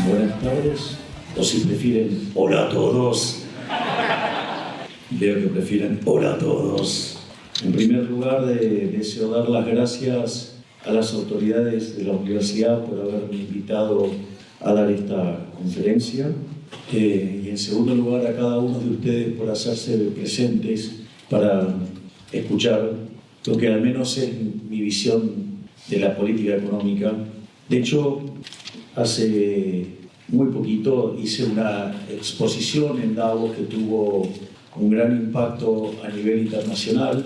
buenas tardes, o si prefieren hola a todos. Veo que prefieren hola a todos. En primer lugar, deseo dar las gracias a las autoridades de la universidad por haberme invitado a dar esta conferencia. Y en segundo lugar, a cada uno de ustedes por hacerse presentes para escuchar lo que al menos es mi visión de la política económica. De hecho, hace muy poquito hice una exposición en Davos que tuvo un gran impacto a nivel internacional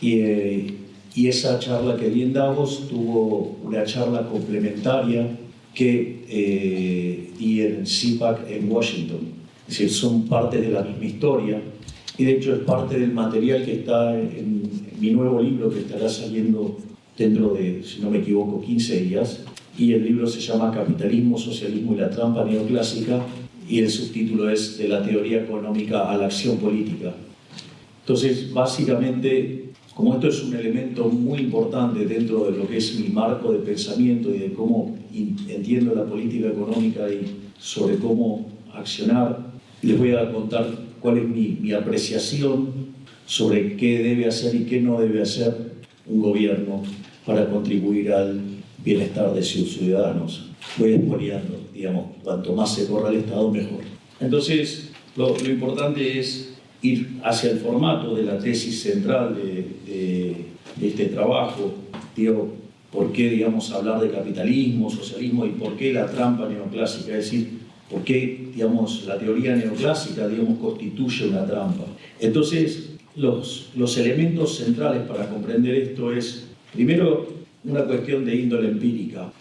y esa charla que di en Davos tuvo una charla complementaria que di en CPAC en Washington. Es decir, son parte de la misma historia y de hecho es parte del material que está en mi nuevo libro que estará saliendo dentro de, si no me equivoco, 15 días. Y el libro se llama Capitalismo, Socialismo y la Trampa Neoclásica y el subtítulo es De la teoría económica a la acción política. Entonces, básicamente, como esto es un elemento muy importante dentro de lo que es mi marco de pensamiento y de cómo entiendo la política económica y sobre cómo accionar, les voy a contar cuál es mi apreciación sobre qué debe hacer y qué no debe hacer un gobierno para contribuir al bienestar de sus ciudadanos. Voy espoleando, digamos, cuanto más se corra el Estado, mejor. Entonces, lo importante es ir hacia el formato de la tesis central de este trabajo. Digo, ¿por qué, digamos, hablar de capitalismo, socialismo y por qué la trampa neoclásica? Es decir, ¿por qué, digamos, la teoría neoclásica, digamos, constituye una trampa? Entonces, los elementos centrales para comprender esto es, primero, una cuestión de índole empírica.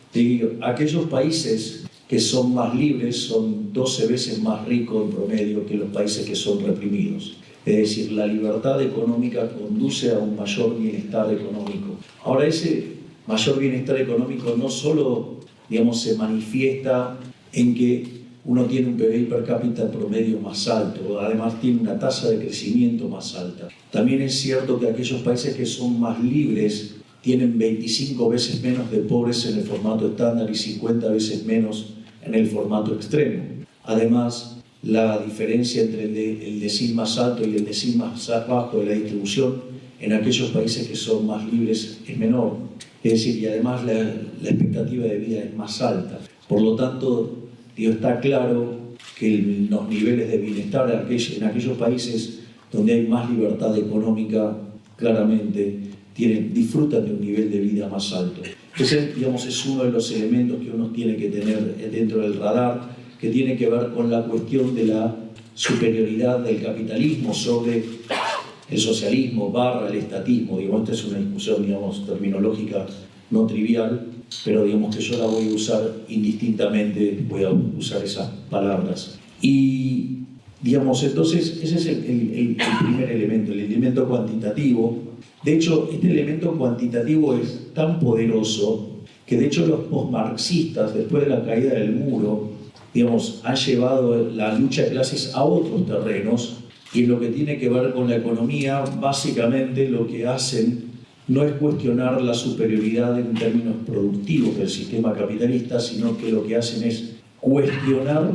Aquellos países que son más libres son 12 veces más ricos en promedio que los países que son reprimidos. Es decir, la libertad económica conduce a un mayor bienestar económico. Ahora, ese mayor bienestar económico no solo, digamos, se manifiesta en que uno tiene un PBI per cápita promedio más alto, además tiene una tasa de crecimiento más alta. También es cierto que aquellos países que son más libres tienen 25 veces menos de pobres en el formato estándar y 50 veces menos en el formato extremo. Además, la diferencia entre el decil más alto y el decil más bajo de la distribución en aquellos países que son más libres es menor. Es decir, y además la expectativa de vida es más alta. Por lo tanto, está claro que los niveles de bienestar en aquellos países donde hay más libertad económica, claramente, disfrutan de un nivel de vida más alto. Ese, digamos, es uno de los elementos que uno tiene que tener dentro del radar, que tiene que ver con la cuestión de la superioridad del capitalismo sobre el socialismo / el estatismo. Digamos, esta es una discusión, digamos, terminológica no trivial, pero digamos que yo la voy a usar indistintamente, voy a usar esas palabras. Y, digamos, entonces, ese es el primer elemento, el elemento cuantitativo. De hecho, este elemento cuantitativo es tan poderoso que, de hecho, los postmarxistas, después de la caída del muro, digamos, han llevado la lucha de clases a otros terrenos y en lo que tiene que ver con la economía, básicamente lo que hacen no es cuestionar la superioridad en términos productivos del sistema capitalista, sino que lo que hacen es cuestionar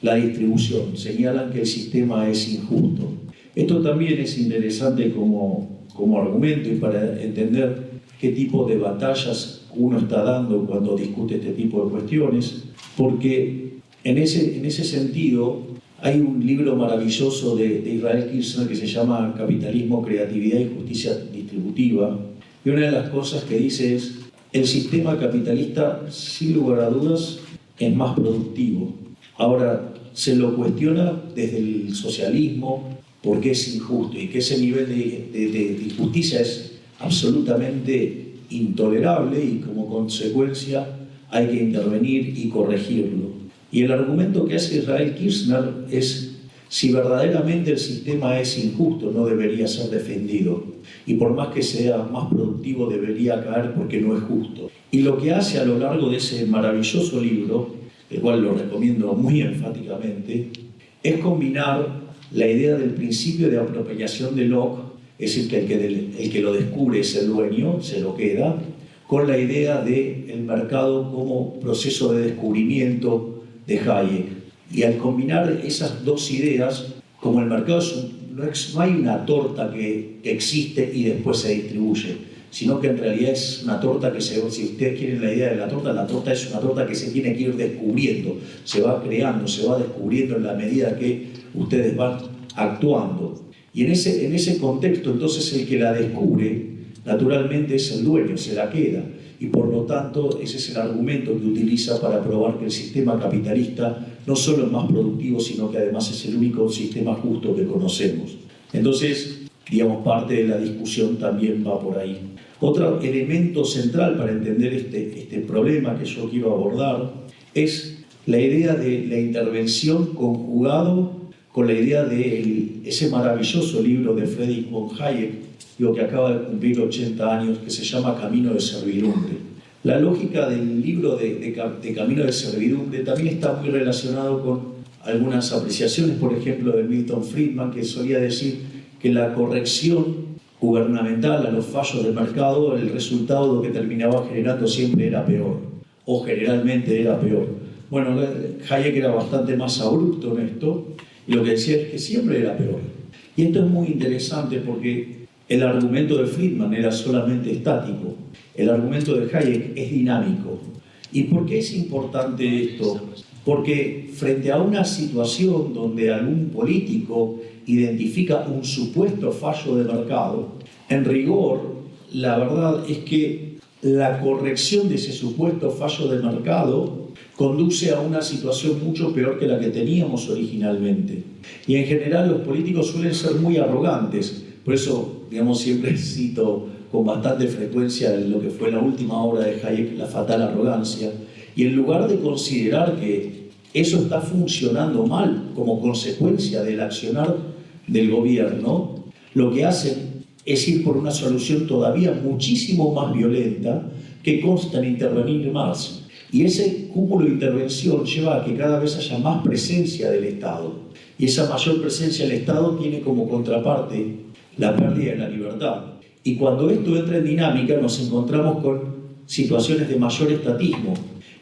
la distribución, señalan que el sistema es injusto. Esto también es interesante como argumento y para entender qué tipo de batallas uno está dando cuando discute este tipo de cuestiones, porque en ese sentido hay un libro maravilloso de Israel Kirzner que se llama Capitalismo, Creatividad y Justicia Distributiva, y una de las cosas que dice es: el sistema capitalista, sin lugar a dudas, es más productivo. Ahora, se lo cuestiona desde el socialismo porque es injusto y que ese nivel de injusticia es absolutamente intolerable y como consecuencia hay que intervenir y corregirlo. Y el argumento que hace Israel Kirzner es: si verdaderamente el sistema es injusto, no debería ser defendido. Y por más que sea más productivo, debería caer porque no es justo. Y lo que hace a lo largo de ese maravilloso libro, el cual lo recomiendo muy enfáticamente, es combinar la idea del principio de apropiación de Locke, es decir, que el que lo descubre es el dueño, se lo queda, con la idea del mercado como proceso de descubrimiento de Hayek. Y al combinar esas dos ideas, como el mercado no hay una torta que existe y después se distribuye, sino que en realidad es una torta que si ustedes quieren la idea de la torta es una torta que se tiene que ir descubriendo, se va creando, se va descubriendo en la medida que ustedes van actuando. Y en ese contexto, entonces, el que la descubre, naturalmente es el dueño, se la queda. Y por lo tanto, ese es el argumento que utiliza para probar que el sistema capitalista no solo es más productivo, sino que además es el único sistema justo que conocemos. Entonces, digamos, parte de la discusión también va por ahí. Otro elemento central para entender este problema que yo quiero abordar es la idea de la intervención conjugado con la idea de ese maravilloso libro de Friedrich von Hayek, que acaba de cumplir 80 años, que se llama Camino de Servidumbre. La lógica del libro de Camino de Servidumbre también está muy relacionado con algunas apreciaciones, por ejemplo, de Milton Friedman, que solía decir que la corrección gubernamental a los fallos del mercado, el resultado lo que terminaba generando siempre era peor, o generalmente era peor. Bueno, Hayek era bastante más abrupto en esto, y lo que decía es que siempre era peor. Y esto es muy interesante porque el argumento de Friedman era solamente estático, el argumento de Hayek es dinámico. ¿Y por qué es importante esto? Porque frente a una situación donde algún político identifica un supuesto fallo de mercado, en rigor, la verdad es que la corrección de ese supuesto fallo de mercado conduce a una situación mucho peor que la que teníamos originalmente. Y en general los políticos suelen ser muy arrogantes, por eso, digamos, siempre cito con bastante frecuencia lo que fue la última obra de Hayek, La fatal arrogancia, y en lugar de considerar que eso está funcionando mal como consecuencia del accionar del gobierno, lo que hacen es ir por una solución todavía muchísimo más violenta que consta en intervenir más. Y ese cúmulo de intervención lleva a que cada vez haya más presencia del Estado. Y esa mayor presencia del Estado tiene como contraparte la pérdida de la libertad. Y cuando esto entra en dinámica nos encontramos con situaciones de mayor estatismo.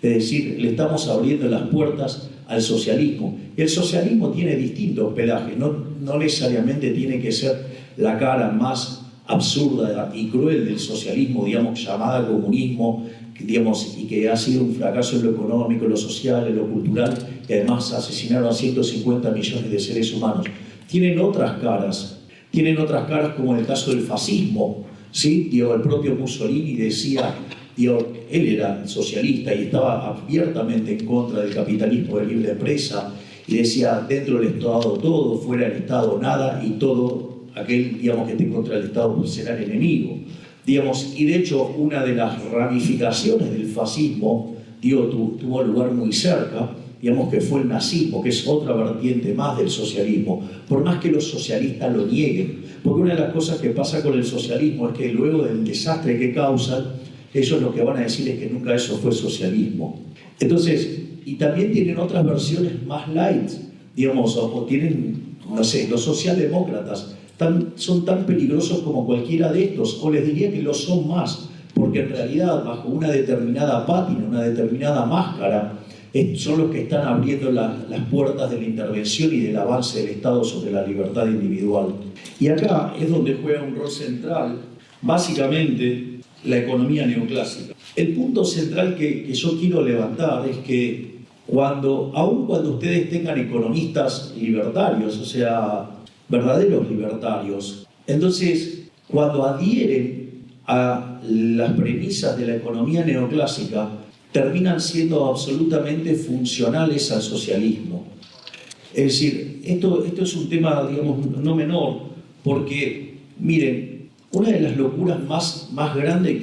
Es decir, le estamos abriendo las puertas al socialismo. El socialismo tiene distintos pelajes, no necesariamente tiene que ser la cara más absurda y cruel del socialismo, digamos, llamada comunismo, digamos, y que ha sido un fracaso en lo económico, en lo social, en lo cultural, y además asesinaron a 150 millones de seres humanos. Tienen otras caras como en el caso del fascismo, ¿sí? El propio Mussolini decía, él era socialista y estaba abiertamente en contra del capitalismo de libre empresa, y decía, dentro del Estado todo, fuera del Estado nada, y todo aquel, digamos, que esté contra el Estado pues será el enemigo. Digamos, y de hecho, una de las ramificaciones del fascismo tuvo lugar muy cerca, digamos, que fue el nazismo, que es otra vertiente más del socialismo, por más que los socialistas lo nieguen. Porque una de las cosas que pasa con el socialismo es que luego del desastre que causan, ellos lo que van a decir es que nunca eso fue socialismo. Entonces, y también tienen otras versiones más light, digamos, o tienen, no sé, los socialdemócratas son tan peligrosos como cualquiera de estos, o les diría que lo son más, porque en realidad bajo una determinada pátina, una determinada máscara, son los que están abriendo las puertas de la intervención y del avance del Estado sobre la libertad individual. Y acá es donde juega un rol central, básicamente, la economía neoclásica. El punto central que yo quiero levantar es que aun cuando ustedes tengan economistas libertarios, o sea, verdaderos libertarios, entonces, cuando adhieren a las premisas de la economía neoclásica, terminan siendo absolutamente funcionales al socialismo. Es decir, esto es un tema, digamos, no menor, porque, miren, una de las locuras más grandes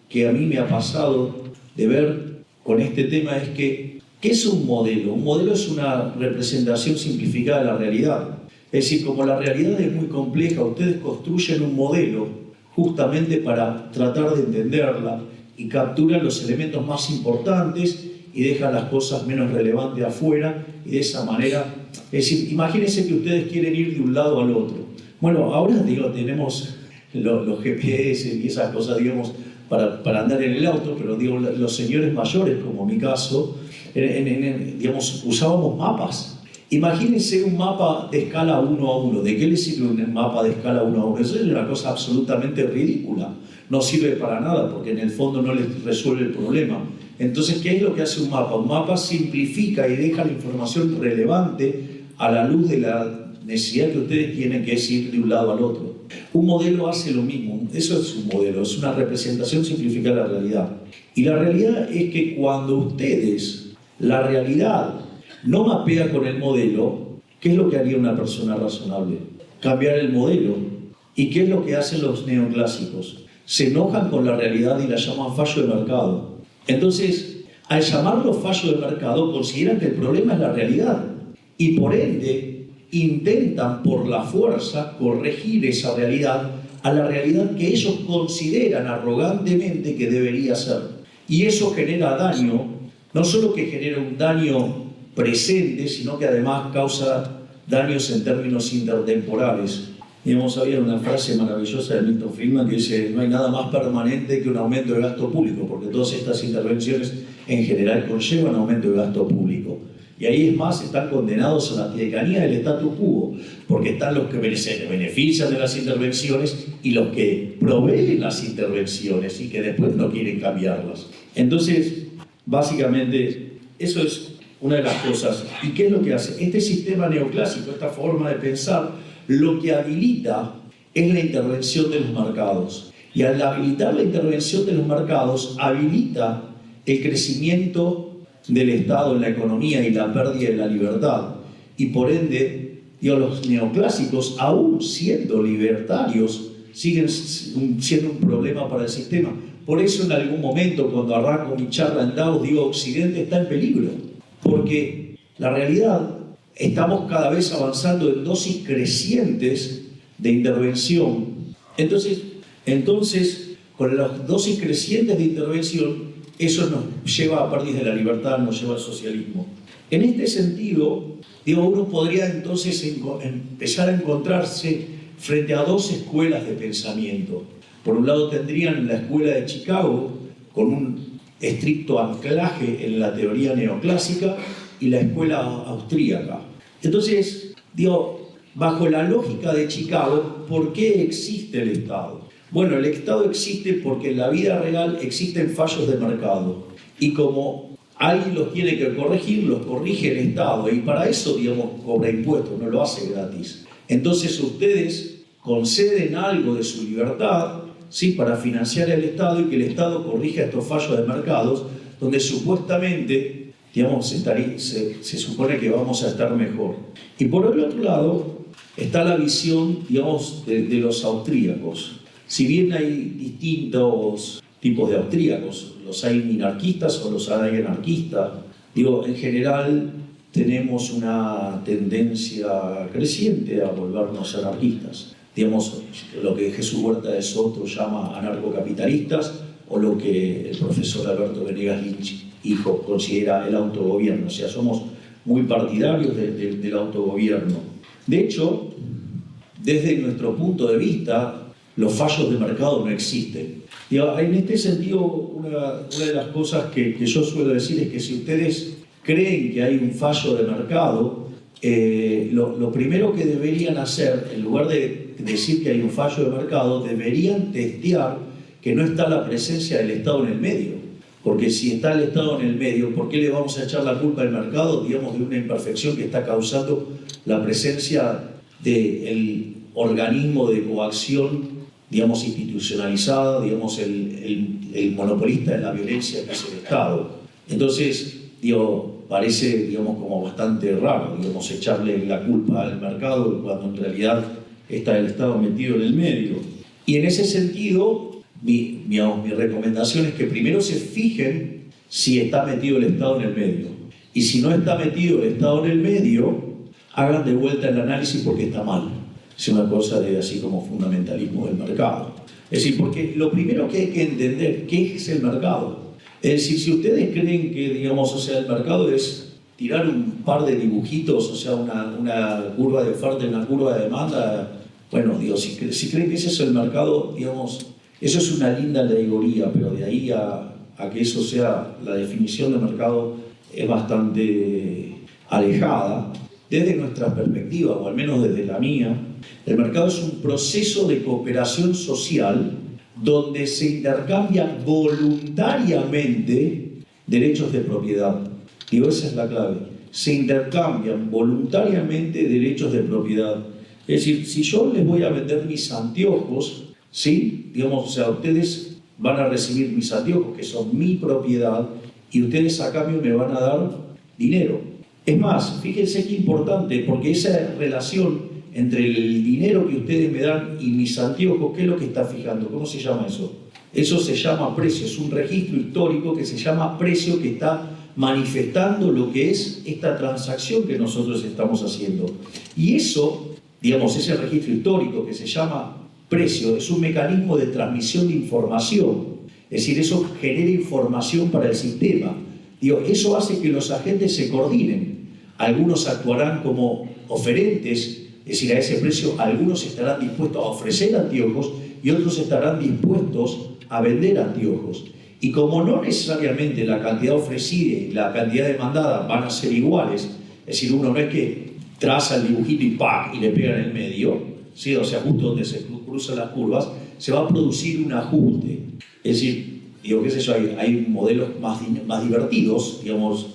que a mí me ha pasado de ver con este tema es que, ¿qué es un modelo? Un modelo es una representación simplificada de la realidad. Es decir, como la realidad es muy compleja, ustedes construyen un modelo justamente para tratar de entenderla y capturan los elementos más importantes y dejan las cosas menos relevantes afuera, y de esa manera, es decir, imagínense que ustedes quieren ir de un lado al otro. Bueno, ahora tenemos los GPS y esas cosas, digamos, para andar en el auto, pero digo, los señores mayores, como mi caso, digamos, usábamos mapas. Imagínense un mapa de escala 1:1. ¿De qué le sirve un mapa de escala 1:1? Eso es una cosa absolutamente ridícula. No sirve para nada porque en el fondo no les resuelve el problema. Entonces, ¿qué es lo que hace un mapa? Un mapa simplifica y deja la información relevante a la luz de la necesidad que ustedes tienen, que es ir de un lado al otro. Un modelo hace lo mismo. Eso es un modelo, es una representación simplificada de la realidad. Y la realidad es que cuando ustedes, la realidad, no mapea con el modelo, ¿qué es lo que haría una persona razonable? Cambiar el modelo. ¿Y qué es lo que hacen los neoclásicos? Se enojan con la realidad y la llaman fallo de mercado. Entonces, al llamarlo fallo de mercado, consideran que el problema es la realidad. Y por ende, intentan por la fuerza corregir esa realidad a la realidad que ellos consideran arrogantemente que debería ser. Y eso genera daño, no solo que genera un daño presente, sino que además causa daños en términos intertemporales. Digamos, había una frase maravillosa de Milton Friedman que dice: no hay nada más permanente que un aumento de gasto público, porque todas estas intervenciones en general conllevan aumento de gasto público. Y ahí es más, están condenados a la tiranía del status quo, porque están los que se benefician de las intervenciones y los que proveen las intervenciones y que después no quieren cambiarlas. Entonces, básicamente, eso es una de las cosas. ¿Y qué es lo que hace? Este sistema neoclásico, esta forma de pensar, lo que habilita es la intervención de los mercados. Y al habilitar la intervención de los mercados, habilita el crecimiento del Estado en la economía y la pérdida de la libertad. Y por ende, los neoclásicos, aún siendo libertarios, siguen siendo un problema para el sistema. Por eso en algún momento, cuando arranco mi charla en Davos, digo: Occidente está en peligro. Porque la realidad, estamos cada vez avanzando en dosis crecientes de intervención. Entonces, con las dosis crecientes de intervención, eso nos lleva a pérdida de la libertad, nos lleva al socialismo. En este sentido, uno podría entonces empezar a encontrarse frente a dos escuelas de pensamiento. Por un lado tendrían la escuela de Chicago, con un estricto anclaje en la teoría neoclásica, y la escuela austríaca. Entonces, bajo la lógica de Chicago, ¿por qué existe el Estado? Bueno, el Estado existe porque en la vida real existen fallos de mercado. Y como alguien los tiene que corregir, los corrige el Estado. Y para eso, cobra impuestos, no lo hace gratis. Entonces ustedes conceden algo de su libertad, ¿sí?, para financiar el Estado y que el Estado corrija estos fallos de mercados, donde supuestamente, se supone que vamos a estar mejor. Y por el otro lado está la visión, de los austríacos. Si bien hay distintos tipos de austríacos, los hay minarquistas o los hay anarquistas, en general tenemos una tendencia creciente a volvernos anarquistas. Lo que Jesús Huerta de Soto llama anarcocapitalistas, o lo que el profesor Alberto Venegas Lynch, hijo, considera el autogobierno. O sea, somos muy partidarios del autogobierno. De hecho, desde nuestro punto de vista, los fallos de mercado no existen. En este sentido, una de las cosas que yo suelo decir es que si ustedes creen que hay un fallo de mercado, lo primero que deberían hacer, en lugar de decir que hay un fallo de mercado, deberían testear que no está la presencia del Estado en el medio. Porque si está el Estado en el medio, ¿por qué le vamos a echar la culpa al mercado, de una imperfección que está causando la presencia del organismo de coacción, institucionalizada, el monopolista de la violencia que es el Estado? Entonces, parece, como bastante raro, echarle la culpa al mercado cuando en realidad está el Estado metido en el medio. Y en ese sentido, mi recomendación es que primero se fijen si está metido el Estado en el medio. Y si no está metido el Estado en el medio, hagan de vuelta el análisis porque está mal. Es una cosa de así como fundamentalismo del mercado. Es decir, porque lo primero que hay que entender, ¿qué es el mercado? Es decir, si ustedes creen que, el mercado es tirar un par de dibujitos, una curva de oferta y una curva de demanda, bueno, si creen que ese es el mercado, Eso es una linda alegoría, pero de ahí a que eso sea la definición de mercado es bastante alejada. Desde nuestra perspectiva, o al menos desde la mía, el mercado es un proceso de cooperación social donde se intercambian voluntariamente derechos de propiedad. Digo, esa es la clave. Se intercambian voluntariamente derechos de propiedad. Es decir, si yo les voy a vender mis anteojos, ¿sí? Digamos, o sea, ustedes van a recibir mis anteojos, que son mi propiedad, y ustedes a cambio me van a dar dinero. Es más, fíjense qué importante, porque esa relación entre el dinero que ustedes me dan y mis anteojos, ¿qué es lo que está fijando? ¿Cómo se llama eso? Eso se llama precio, es un registro histórico que se llama precio, que está manifestando lo que es esta transacción que nosotros estamos haciendo. Y eso, digamos, ese registro histórico que se llama precio, es un mecanismo de transmisión de información. Es decir, eso genera información para el sistema. Digo, eso hace que los agentes se coordinen. Algunos actuarán como oferentes, es decir, a ese precio algunos estarán dispuestos a ofrecer anteojos y otros estarán dispuestos a vender anteojos. Y como no necesariamente la cantidad ofrecida y la cantidad demandada van a ser iguales, es decir, uno no es que traza el dibujito y ¡pac! Y le pega en el medio, ¿sí? O sea, justo donde se cruzan las curvas, se va a producir un ajuste. Es decir, digo, qué sé yo, hay modelos más divertidos, digamos,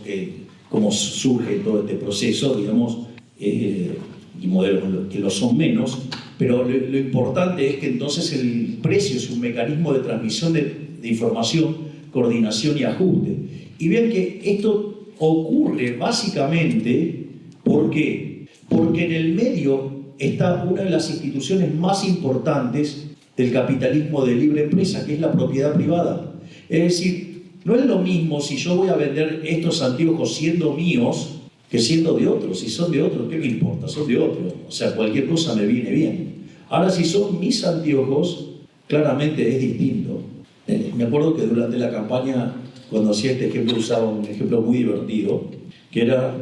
cómo surge todo este proceso, digamos, y modelos que lo son menos, pero lo importante es que entonces el precio es un mecanismo de transmisión de información, coordinación y ajuste. Y vean que esto ocurre básicamente, ¿por qué? Porque en el medio está una de las instituciones más importantes del capitalismo de libre empresa, que es la propiedad privada. Es decir, no es lo mismo si yo voy a vender estos anteojos siendo míos que siendo de otros. Si son de otros, ¿qué me importa? Son de otros. O sea, cualquier cosa me viene bien. Ahora, si son mis anteojos, claramente es distinto. Me acuerdo que durante la campaña, cuando hacía este ejemplo, usaba un ejemplo muy divertido, que era,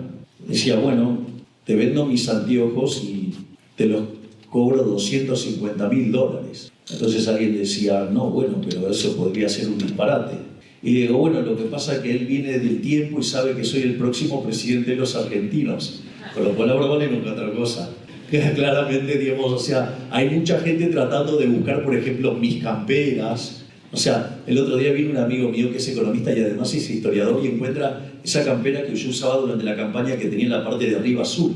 decía, bueno, te vendo mis anteojos y te los cobro $250.000. Entonces alguien decía, no, bueno, pero eso podría ser un disparate. Y le digo, bueno, lo que pasa es que él viene del tiempo y sabe que soy el próximo presidente de los argentinos, con lo cual ahora vale nunca otra cosa. Claramente, digamos, o sea, hay mucha gente tratando de buscar, por ejemplo, mis camperas. O sea, el otro día vino un amigo mío que es economista y además es historiador y encuentra esa campera que yo usaba durante la campaña que tenía en la parte de arriba azul.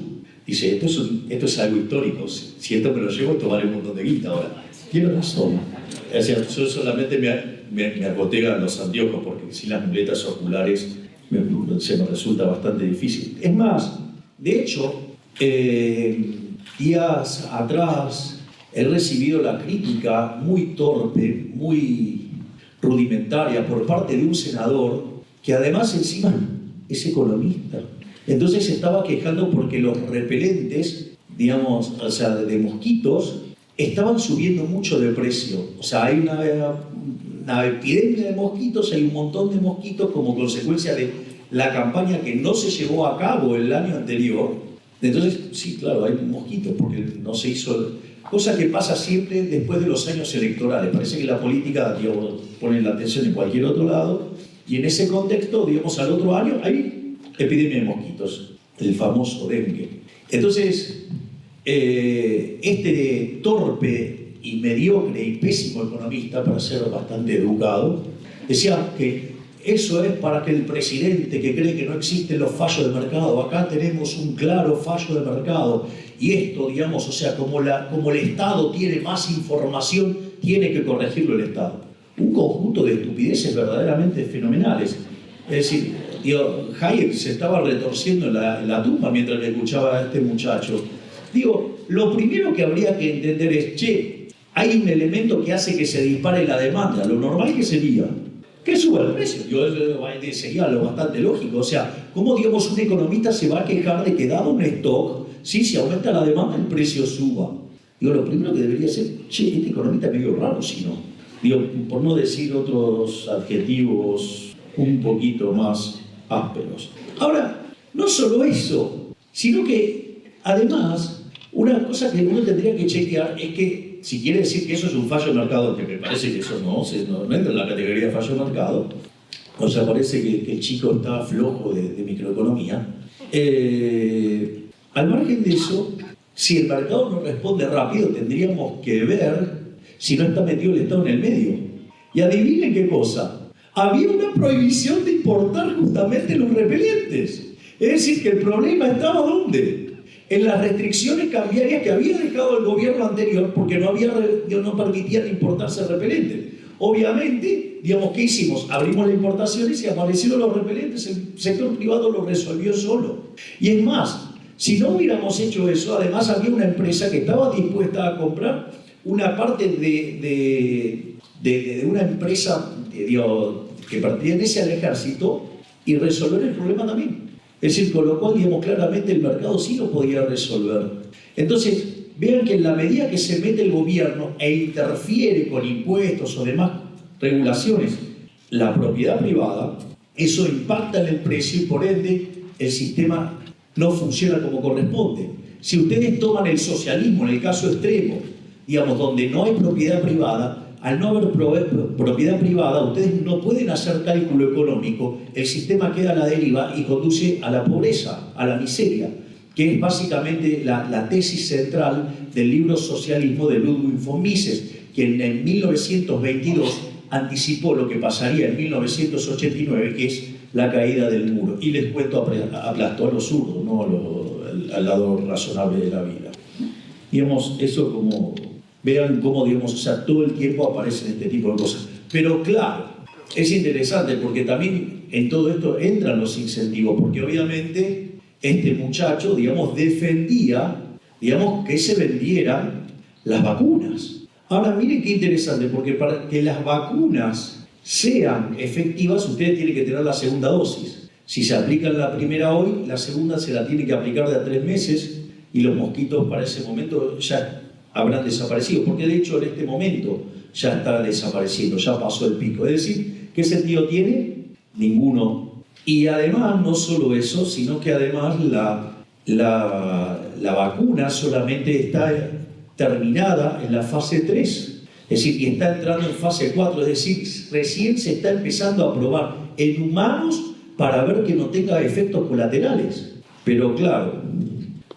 Dice, esto es algo histórico, si esto me lo llevo, esto vale un montón de guita ahora. Tiene razón. O sea, yo solamente me acoté a los anteojos porque sin las muletas oculares se me resulta bastante difícil. Es más, de hecho, días atrás he recibido la crítica muy torpe, muy rudimentaria por parte de un senador que además encima es economista. Entonces se estaba quejando porque los repelentes, digamos, o sea, de mosquitos, estaban subiendo mucho de precio. O sea, hay una epidemia de mosquitos, hay un montón de mosquitos como consecuencia de la campaña que no se llevó a cabo el año anterior. Entonces, sí, claro, hay mosquitos porque no se hizo... Cosa que pasa siempre después de los años electorales. Parece que la política, digamos, pone la atención en cualquier otro lado y en ese contexto, digamos, al otro año hay epidemia de mosquitos, el famoso dengue. Entonces, este torpe y mediocre y pésimo economista, para ser bastante educado, decía que eso es para que el presidente que cree que no existen los fallos de mercado, acá tenemos un claro fallo de mercado, y esto, digamos, o sea, como el Estado tiene más información, tiene que corregirlo el Estado. Un conjunto de estupideces verdaderamente fenomenales. Es decir, digo, Hayek se estaba retorciendo en la tumba mientras le escuchaba a este muchacho. Digo, lo primero que habría que entender es, che, hay un elemento que hace que se dispare la demanda. Lo normal que sería que suba el precio. Sería lo bastante lógico. O sea, ¿cómo, digamos, un economista se va a quejar de que dado un stock, sí, si aumenta la demanda, el precio suba? Digo, lo primero que debería ser, che, este economista es medio raro, si no. Digo, por no decir otros adjetivos un poquito más ásperos. Ahora, no solo eso, sino que además, una cosa que uno tendría que chequear es que si quiere decir que eso es un fallo de mercado, que me parece que eso no entra en la categoría de fallo de mercado, o sea, parece que el chico está flojo de microeconomía. Al margen de eso, si el mercado no responde rápido, tendríamos que ver si no está metido el Estado en el medio. Y adivinen qué cosa, había una prohibición de importar justamente los repelentes. Es decir, que el problema estaba ¿dónde? En las restricciones cambiarias que había dejado el gobierno anterior, porque no permitían importarse repelentes. Obviamente, digamos, ¿qué hicimos? Abrimos las importaciones y aparecieron los repelentes, el sector privado lo resolvió solo. Y es más, si no hubiéramos hecho eso, además había una empresa que estaba dispuesta a comprar una parte de una empresa que pertenece al ejército y resolver el problema también. Es decir, con lo cual, digamos, claramente el mercado sí lo podía resolver. Entonces, vean que en la medida que se mete el gobierno e interfiere con impuestos o demás regulaciones, la propiedad privada, eso impacta en el precio y por ende el sistema no funciona como corresponde. Si ustedes toman el socialismo en el caso extremo, digamos, donde no hay propiedad privada, al no haber propiedad privada, ustedes no pueden hacer cálculo económico, el sistema queda a la deriva y conduce a la pobreza, a la miseria, que es básicamente la tesis central del libro Socialismo de Ludwig von Mises, quien en 1922 anticipó lo que pasaría en 1989, que es la caída del muro. Y les cuento, aplastó a los zurdos, no al lado razonable de la vida. Digamos, eso como... Vean cómo, digamos, o sea, todo el tiempo aparecen este tipo de cosas. Pero claro, es interesante porque también en todo esto entran los incentivos, porque obviamente este muchacho, digamos, defendía, digamos, que se vendieran las vacunas. Ahora, miren qué interesante, porque para que las vacunas sean efectivas, ustedes tienen que tener la segunda dosis. Si se aplican la primera hoy, la segunda se la tiene que aplicar de a 3 meses y los mosquitos para ese momento ya habrán desaparecido, porque de hecho en este momento ya está desapareciendo, ya pasó el pico. Es decir, ¿qué sentido tiene? Ninguno. Y además, no solo eso, sino que además la vacuna solamente está terminada en la fase 3, es decir, y está entrando en fase 4, es decir, recién se está empezando a probar en humanos para ver que no tenga efectos colaterales. Pero claro,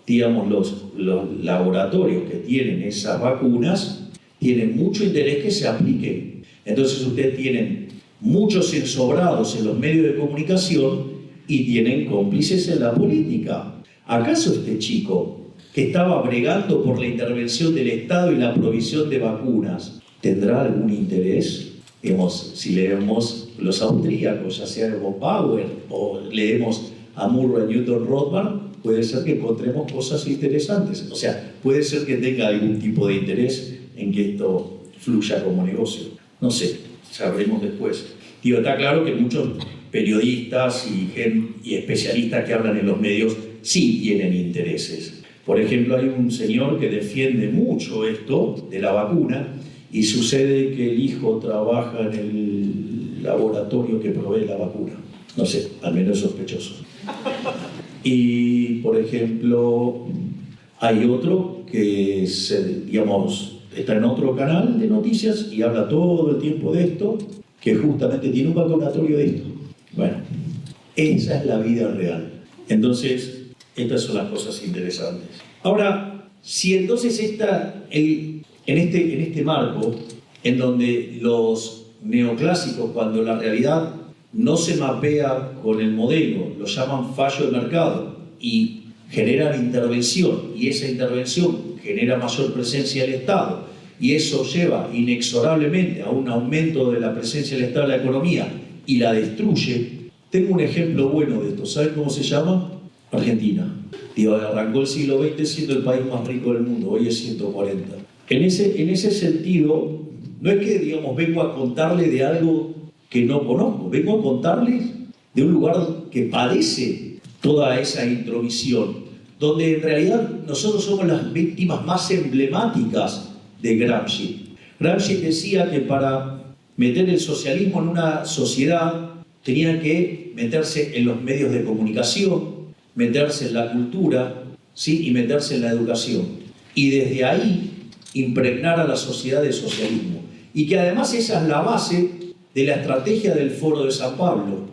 digamos, los laboratorios que tienen esas vacunas tienen mucho interés que se apliquen. Entonces ustedes tienen muchos ensobrados en los medios de comunicación y tienen cómplices en la política. ¿Acaso este chico que estaba bregando por la intervención del Estado y la provisión de vacunas tendrá algún interés? Digamos, si leemos los austríacos, ya sea Evo Bauer o leemos a Murray Newton Rothbard, puede ser que encontremos cosas interesantes. O sea, puede ser que tenga algún tipo de interés en que esto fluya como negocio. No sé, sabremos después. Digo, está claro que muchos periodistas y especialistas que hablan en los medios sí tienen intereses. Por ejemplo, hay un señor que defiende mucho esto de la vacuna y sucede que el hijo trabaja en el laboratorio que provee la vacuna. No sé, al menos es sospechoso. Y, por ejemplo, hay otro que digamos, está en otro canal de noticias y habla todo el tiempo de esto, que justamente tiene un vacunatorio de esto. Bueno, esa es la vida real. Entonces, estas son las cosas interesantes. Ahora, si entonces en este marco, en donde los neoclásicos, cuando la realidad no se mapea con el modelo, lo llaman fallo de mercado y generan intervención, y esa intervención genera mayor presencia del Estado, y eso lleva inexorablemente a un aumento de la presencia del Estado en la economía y la destruye. Tengo un ejemplo bueno de esto. ¿Saben cómo se llama? Argentina. Digo, arrancó el siglo XX siendo el país más rico del mundo, hoy es 140. En ese sentido, no es que, digamos, vengo a contarle de algo que no conozco, vengo a contarles de un lugar que padece toda esa intromisión, donde en realidad nosotros somos las víctimas más emblemáticas de Gramsci. Gramsci decía que para meter el socialismo en una sociedad tenía que meterse en los medios de comunicación, meterse en la cultura, ¿sí? Y meterse en la educación. Y desde ahí impregnar a la sociedad de socialismo. Y que además esa es la base de la estrategia del Foro de San Pablo.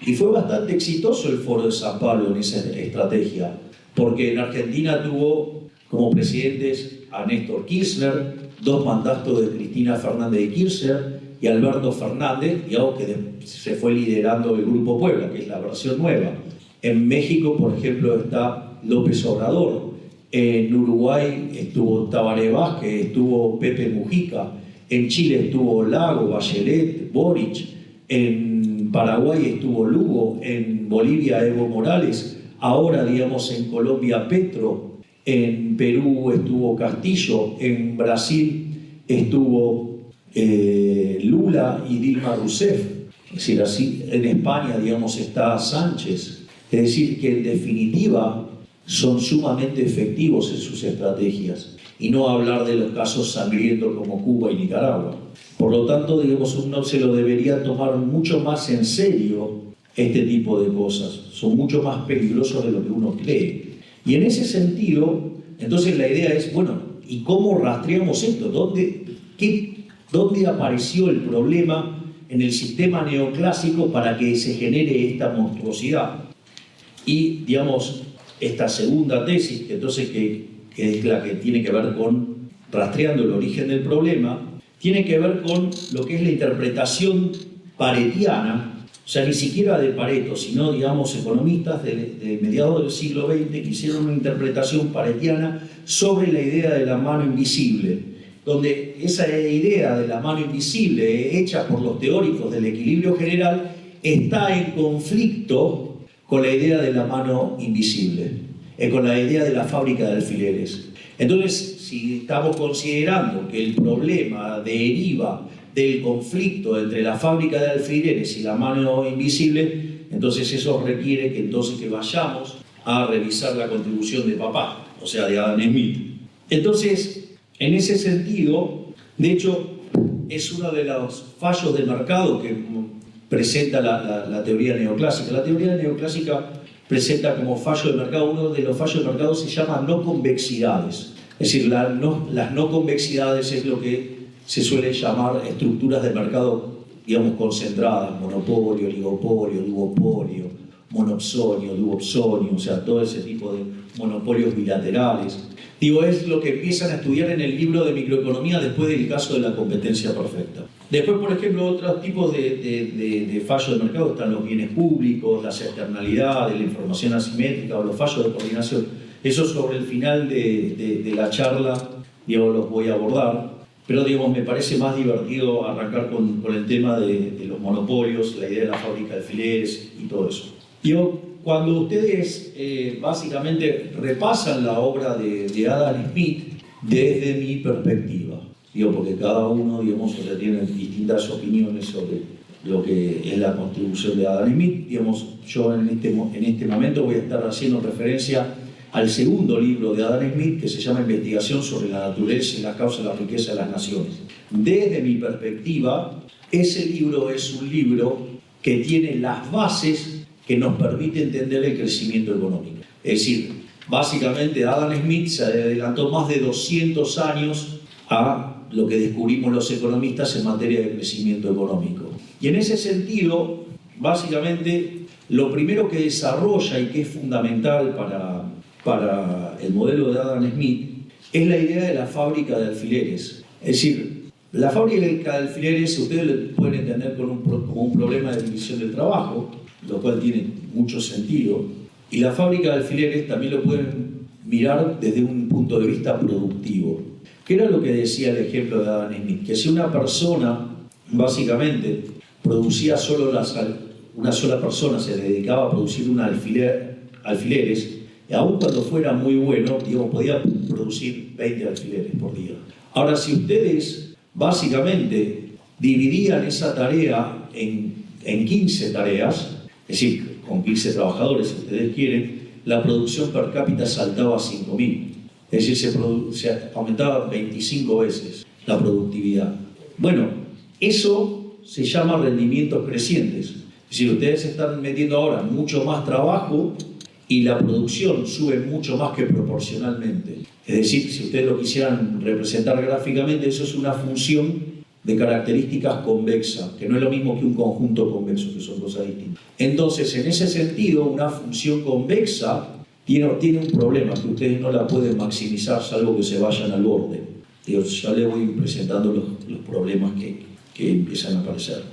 Y fue bastante exitoso el Foro de San Pablo en esa estrategia, porque en Argentina tuvo como presidentes a Néstor Kirchner, 2 mandatos de Cristina Fernández de Kirchner y Alberto Fernández, digamos que se fue liderando el Grupo Puebla, que es la versión nueva. En México, por ejemplo, está López Obrador. En Uruguay estuvo Tabaré Vázquez, estuvo Pepe Mujica. En Chile estuvo Lago, Bachelet, Boric. En Paraguay estuvo Lugo. En Bolivia Evo Morales. Ahora, digamos, en Colombia Petro. En Perú estuvo Castillo. En Brasil estuvo Lula y Dilma Rousseff. Es decir, así, en España, digamos, está Sánchez. Es decir, que en definitiva son sumamente efectivos en sus estrategias, y no hablar de los casos sangrientos como Cuba y Nicaragua. Por lo tanto, digamos, uno se lo debería tomar mucho más en serio este tipo de cosas. Son mucho más peligrosos de lo que uno cree. Y en ese sentido, entonces la idea es, bueno, ¿y cómo rastreamos esto? ¿Dónde apareció el problema en el sistema neoclásico para que se genere esta monstruosidad? Y, digamos, esta segunda tesis, que es la que tiene que ver con rastreando el origen del problema, tiene que ver con lo que es la interpretación paretiana, o sea, ni siquiera de Pareto, sino, digamos, economistas de mediados del siglo XX que hicieron una interpretación paretiana sobre la idea de la mano invisible, donde esa idea de la mano invisible, hecha por los teóricos del equilibrio general, está en conflicto con la idea de la mano invisible, con la idea de la fábrica de alfileres. Entonces, si estamos considerando que el problema deriva del conflicto entre la fábrica de alfileres y la mano invisible, entonces eso requiere que vayamos a revisar la contribución de papá, o sea, de Adam Smith. Entonces, en ese sentido, de hecho, es uno de los fallos de mercado que presenta la teoría neoclásica. La teoría neoclásica presenta como fallo de mercado, uno de los fallos de mercado se llama no convexidades. Es decir, las no convexidades es lo que se suele llamar estructuras de mercado, digamos, concentradas: monopolio, oligopolio, duopolio, monopsonio, duopsonio, o sea, todo ese tipo de monopolios bilaterales. Digo, es lo que empiezan a estudiar en el libro de microeconomía después del caso de la competencia perfecta. Después, por ejemplo, otros tipos de fallos de mercado están los bienes públicos, las externalidades, la información asimétrica o los fallos de coordinación. Eso sobre el final de la charla, digamos, los voy a abordar, pero digamos, me parece más divertido arrancar con el tema de los monopolios, la idea de la fábrica de alfileres y todo eso. Digo, cuando ustedes básicamente repasan la obra de Adam Smith desde mi perspectiva, digo, porque cada uno, digamos, tiene distintas opiniones sobre lo que es la contribución de Adam Smith, digamos, yo en este momento voy a estar haciendo referencia al segundo libro de Adam Smith, que se llama Investigación sobre la naturaleza y las causas de la riqueza de las naciones. Desde mi perspectiva, ese libro es un libro que tiene las bases que nos permite entender el crecimiento económico. Es decir, básicamente Adam Smith se adelantó más de 200 años a lo que descubrimos los economistas en materia de crecimiento económico. Y en ese sentido, básicamente, lo primero que desarrolla y que es fundamental para el modelo de Adam Smith es la idea de la fábrica de alfileres. Es decir, la fábrica de alfileres ustedes lo pueden entender como un problema de división del trabajo, lo cual tiene mucho sentido, y la fábrica de alfileres también lo pueden mirar desde un punto de vista productivo. ¿Qué era lo que decía el ejemplo de Adam Smith? Que si una persona, básicamente, producía una sola persona se dedicaba a producir alfileres, y aun cuando fuera muy bueno, digamos, podía producir 20 alfileres por día. Ahora, si ustedes básicamente dividían esa tarea en 15 tareas, es decir, con 15 trabajadores, si ustedes quieren, la producción per cápita saltaba a 5.000. Es decir, se aumentaba 25 veces la productividad. Bueno, eso se llama rendimientos crecientes. Es decir, ustedes están metiendo ahora mucho más trabajo y la producción sube mucho más que proporcionalmente. Es decir, si ustedes lo quisieran representar gráficamente, eso es una función de características convexas, que no es lo mismo que un conjunto convexo, que son cosas distintas. Entonces, en ese sentido, una función convexa tiene un problema, que ustedes no la pueden maximizar salvo que se vayan al borde. Digo, ya les voy presentando los problemas que empiezan a aparecer.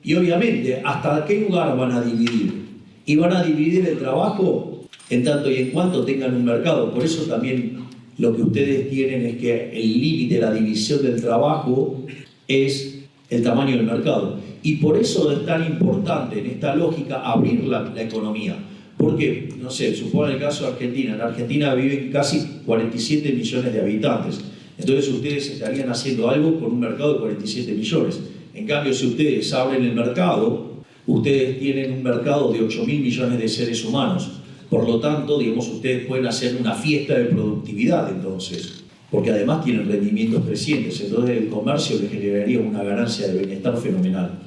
Y obviamente, ¿hasta qué lugar van a dividir? Y van a dividir el trabajo en tanto y en cuanto tengan un mercado. Por eso también lo que ustedes tienen es que el límite de la división del trabajo es el tamaño del mercado. Y por eso es tan importante en esta lógica abrir la economía. Porque, no sé, supongan el caso de Argentina. En Argentina viven casi 47 millones de habitantes. Entonces ustedes estarían haciendo algo con un mercado de 47 millones. En cambio, si ustedes abren el mercado, ustedes tienen un mercado de 8.000 millones de seres humanos. Por lo tanto, digamos, ustedes pueden hacer una fiesta de productividad, entonces, porque además tienen rendimientos crecientes. Entonces, el comercio les generaría una ganancia de bienestar fenomenal.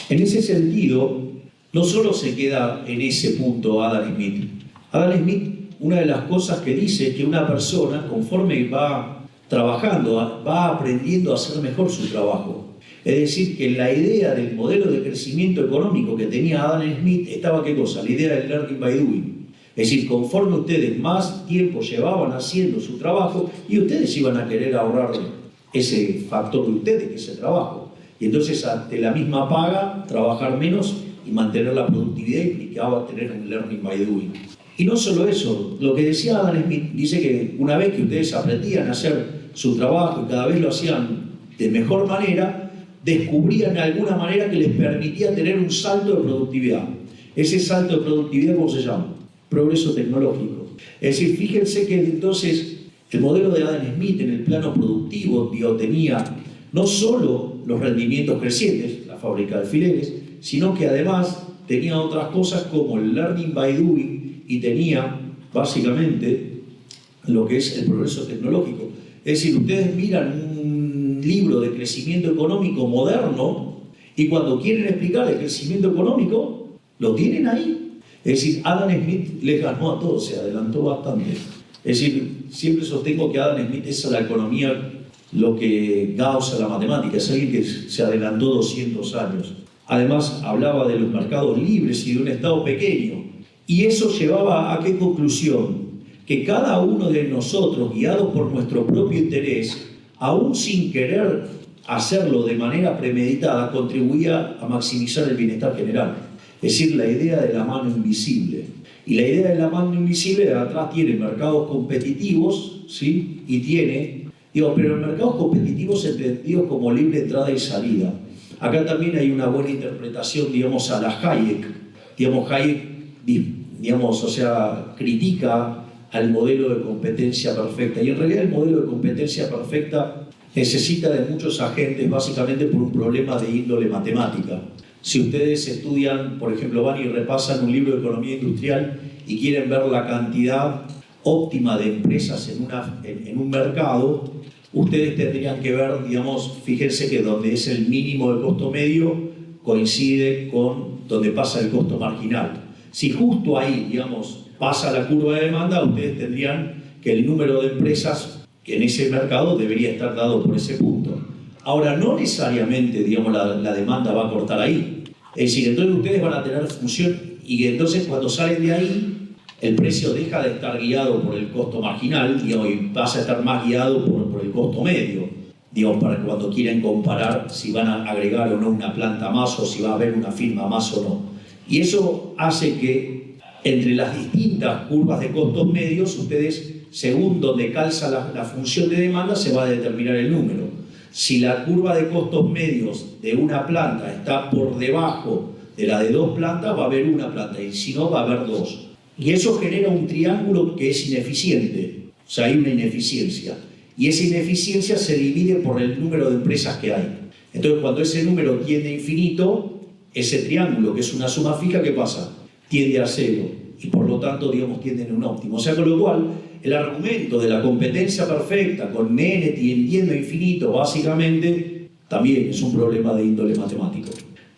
En ese sentido, no solo se queda en ese punto Adam Smith. Adam Smith, una de las cosas que dice es que una persona, conforme va trabajando, va aprendiendo a hacer mejor su trabajo. Es decir, que la idea del modelo de crecimiento económico que tenía Adam Smith estaba, ¿qué cosa? La idea del learning by doing. Es decir, conforme ustedes más tiempo llevaban haciendo su trabajo, y ustedes iban a querer ahorrar ese factor de ustedes, que es el trabajo. Y entonces, ante la misma paga, trabajar menos y mantener la productividad implicaba tener un learning by doing. Y no solo eso, lo que decía Adam Smith, dice que una vez que ustedes aprendían a hacer su trabajo y cada vez lo hacían de mejor manera, descubrían de alguna manera que les permitía tener un salto de productividad. Ese salto de productividad, ¿cómo se llama? Progreso tecnológico. Es decir, fíjense que entonces el modelo de Adam Smith en el plano productivo tenía no solo los rendimientos crecientes, la fábrica de alfileres, sino que además tenía otras cosas como el learning by doing y tenía básicamente lo que es el progreso tecnológico. Es decir, ustedes miran un libro de crecimiento económico moderno y cuando quieren explicar el crecimiento económico, lo tienen ahí. Es decir, Adam Smith les ganó a todos, se adelantó bastante. Es decir, siempre sostengo que Adam Smith es a la economía lo que Gauss a la matemática, es alguien que se adelantó 200 años. Además, hablaba de los mercados libres y de un Estado pequeño. Y eso llevaba a qué conclusión? Que cada uno de nosotros, guiados por nuestro propio interés, aún sin querer hacerlo de manera premeditada, contribuía a maximizar el bienestar general. Es decir, la idea de la mano invisible. Y la idea de la mano invisible de atrás tiene mercados competitivos, ¿sí? Y tiene, pero mercados competitivos entendidos como libre entrada y salida. Acá también hay una buena interpretación, a la Hayek. Hayek, critica al modelo de competencia perfecta. Y en realidad el modelo de competencia perfecta necesita de muchos agentes, básicamente por un problema de índole matemática. Si ustedes estudian, por ejemplo, van y repasan un libro de economía industrial y quieren ver la cantidad óptima de empresas en un mercado, ustedes tendrían que ver, fíjense que donde es el mínimo de costo medio coincide con donde pasa el costo marginal. Si justo ahí, pasa la curva de demanda, ustedes tendrían que el número de empresas que en ese mercado debería estar dado por ese punto. Ahora, no necesariamente, la demanda va a cortar ahí. Es decir, entonces ustedes van a tener función y entonces cuando salen de ahí, el precio deja de estar guiado por el costo marginal, y pasa a estar más guiado por el costo medio, para cuando quieren comparar si van a agregar o no una planta más o si va a haber una firma más o no. Y eso hace que entre las distintas curvas de costos medios, ustedes, según donde calza la función de demanda, se va a determinar el número. Si la curva de costos medios de una planta está por debajo de la de 2 plantas, va a haber una planta, y si no, va a haber 2. Y eso genera un triángulo que es ineficiente, o sea, hay una ineficiencia. Y esa ineficiencia se divide por el número de empresas que hay. Entonces, cuando ese número tiende a infinito, ese triángulo, que es una suma fija, ¿qué pasa? Tiende a 0, y por lo tanto, tiende a un óptimo. O sea, con lo cual, el argumento de la competencia perfecta con n tendiendo a infinito, básicamente, también es un problema de índole matemático.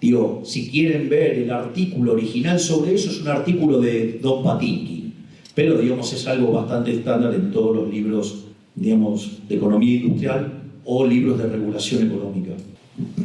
Digo, si quieren ver el artículo original sobre eso, es un artículo de Don Patinkin, pero digamos es algo bastante estándar en todos los libros, digamos, de economía industrial o libros de regulación económica.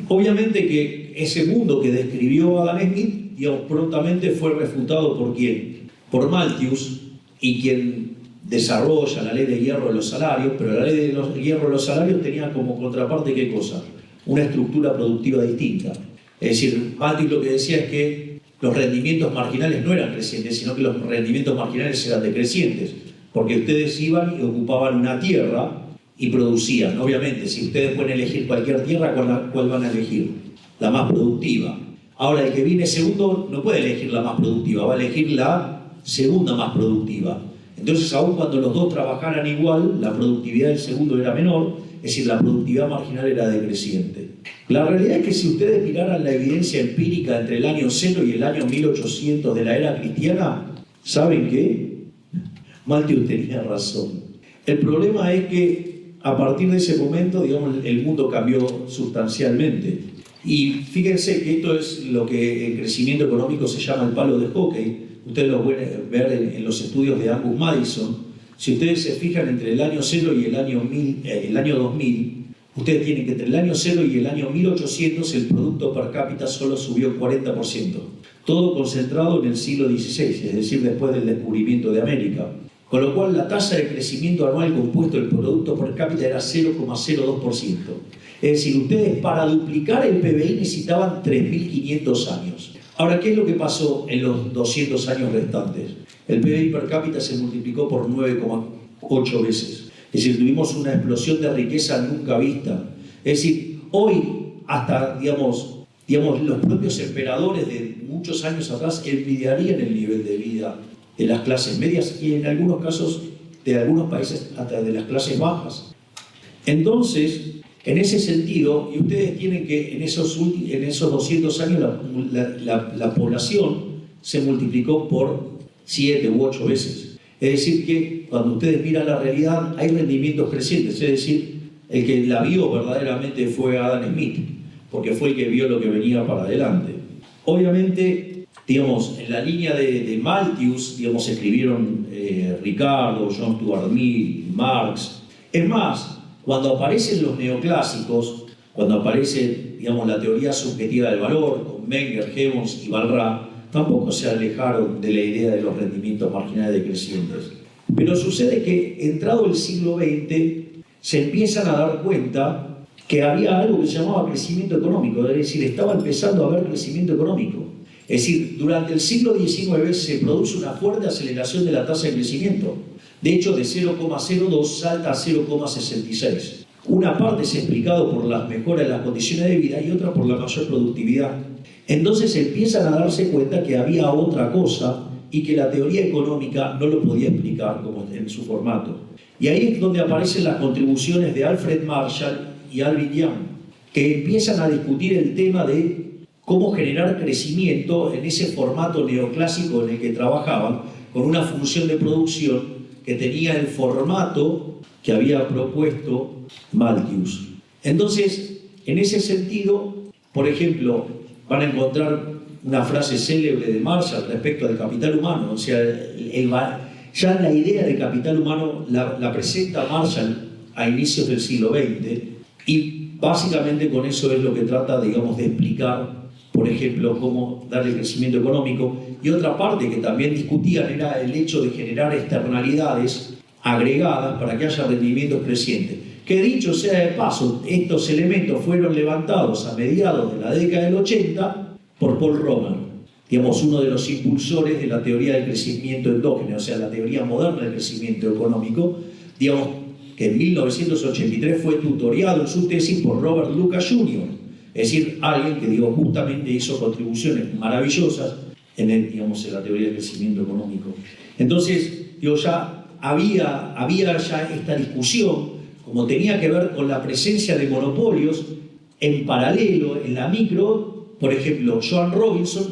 Obviamente que ese mundo que describió Adam Smith, digamos, prontamente fue refutado ¿por quién? Por Malthus, y quien desarrolla la ley de hierro de los salarios, pero la ley de hierro de los salarios tenía como contraparte ¿qué cosa? Una estructura productiva distinta. Es decir, Malthus lo que decía es que los rendimientos marginales no eran crecientes, sino que los rendimientos marginales eran decrecientes, porque ustedes iban y ocupaban una tierra y producían. Obviamente, si ustedes pueden elegir cualquier tierra, ¿cuál van a elegir? La más productiva. Ahora, el que viene segundo no puede elegir la más productiva, va a elegir la segunda más productiva. Entonces, aun cuando los dos trabajaran igual, la productividad del segundo era menor, es decir, la productividad marginal era decreciente. La realidad es que si ustedes miraran la evidencia empírica entre el año 0 y el año 1800 de la era cristiana, ¿saben qué? Malthus tenía razón. El problema es que a partir de ese momento, digamos, el mundo cambió sustancialmente. Y fíjense que esto es lo que en crecimiento económico se llama el palo de hockey. Ustedes lo pueden ver en los estudios de Angus Madison. Si ustedes se fijan entre el año 0 y el año 2000, ustedes tienen que entre el año 0 y el año 1800 el producto per cápita solo subió 40%. Todo concentrado en el siglo XVI, es decir, después del descubrimiento de América. Con lo cual la tasa de crecimiento anual compuesto del producto per cápita era 0,02%. Es decir, ustedes para duplicar el PBI necesitaban 3.500 años. Ahora, ¿qué es lo que pasó en los 200 años restantes? El PBI per cápita se multiplicó por 9,8 veces. Es decir, tuvimos una explosión de riqueza nunca vista. Es decir, hoy hasta, digamos, los propios emperadores de muchos años atrás envidiarían el nivel de vida de las clases medias y en algunos casos de algunos países hasta de las clases bajas. Entonces, en ese sentido, y ustedes tienen que en esos 200 años la población se multiplicó por 7 u 8 veces. Es decir que cuando ustedes miran la realidad hay rendimientos crecientes, es decir, el que la vio verdaderamente fue Adam Smith, porque fue el que vio lo que venía para adelante. Obviamente, digamos, en la línea de Malthus, digamos, escribieron Ricardo, John Stuart Mill, Marx. Es más, cuando aparecen los neoclásicos, cuando aparece, digamos, la teoría subjetiva del valor, con Menger, Gibbons y Walras, tampoco se alejaron de la idea de los rendimientos marginales decrecientes. Pero sucede que, entrado el siglo XX, se empiezan a dar cuenta que había algo que se llamaba crecimiento económico, es decir, estaba empezando a haber crecimiento económico. Es decir, durante el siglo XIX se produce una fuerte aceleración de la tasa de crecimiento. De hecho, de 0,02 salta a 0,66. Una parte es explicado por las mejoras en las condiciones de vida y otra por la mayor productividad. Entonces empiezan a darse cuenta que había otra cosa y que la teoría económica no lo podía explicar como en su formato. Y ahí es donde aparecen las contribuciones de Alfred Marshall y Alvin Young, que empiezan a discutir el tema de cómo generar crecimiento en ese formato neoclásico en el que trabajaban, con una función de producción que tenía el formato que había propuesto Malthus. Entonces, en ese sentido, por ejemplo, van a encontrar una frase célebre de Marshall respecto al capital humano, o sea, ya la idea de capital humano la presenta Marshall a inicios del siglo XX y básicamente con eso es lo que trata, digamos, de explicar, por ejemplo, cómo darle crecimiento económico. Y otra parte que también discutían era el hecho de generar externalidades agregadas para que haya rendimientos crecientes. Que dicho sea de paso, estos elementos fueron levantados a mediados de la década del 80 por Paul Romer, digamos, uno de los impulsores de la teoría del crecimiento endógeno, o sea, la teoría moderna del crecimiento económico, digamos, que en 1983 fue tutoriado en su tesis por Robert Lucas Jr., es decir, alguien que, digo, justamente hizo contribuciones maravillosas en la teoría del crecimiento económico. Entonces, digo, ya había ya esta discusión, como tenía que ver con la presencia de monopolios en paralelo, en la micro. Por ejemplo, Joan Robinson,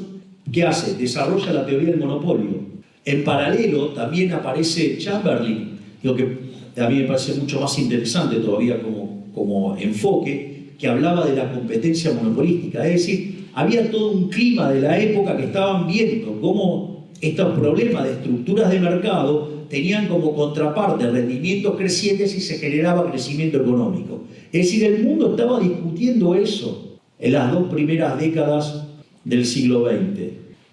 ¿qué hace? Desarrolla la teoría del monopolio. En paralelo también aparece Chamberlain, lo que a mí me parece mucho más interesante todavía como enfoque, que hablaba de la competencia monopolística. Es decir, había todo un clima de la época que estaban viendo cómo estos problemas de estructuras de mercado tenían como contraparte rendimientos crecientes y se generaba crecimiento económico. Es decir, el mundo estaba discutiendo eso en las 2 primeras décadas del siglo XX.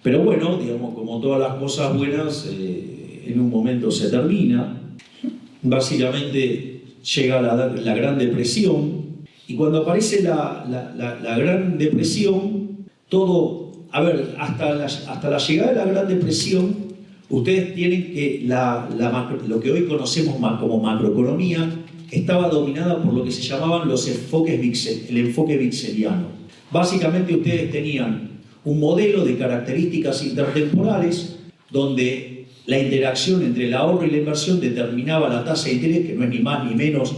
Pero bueno, digamos, como todas las cosas buenas, en un momento se termina. Básicamente llega la Gran Depresión, y cuando aparece la Gran Depresión, todo, a ver, hasta la llegada de la Gran Depresión, ustedes tienen que lo que hoy conocemos como macroeconomía estaba dominada por lo que se llamaban el enfoque vixeliano. Básicamente ustedes tenían un modelo de características intertemporales donde la interacción entre el ahorro y la inversión determinaba la tasa de interés, que no es ni más ni menos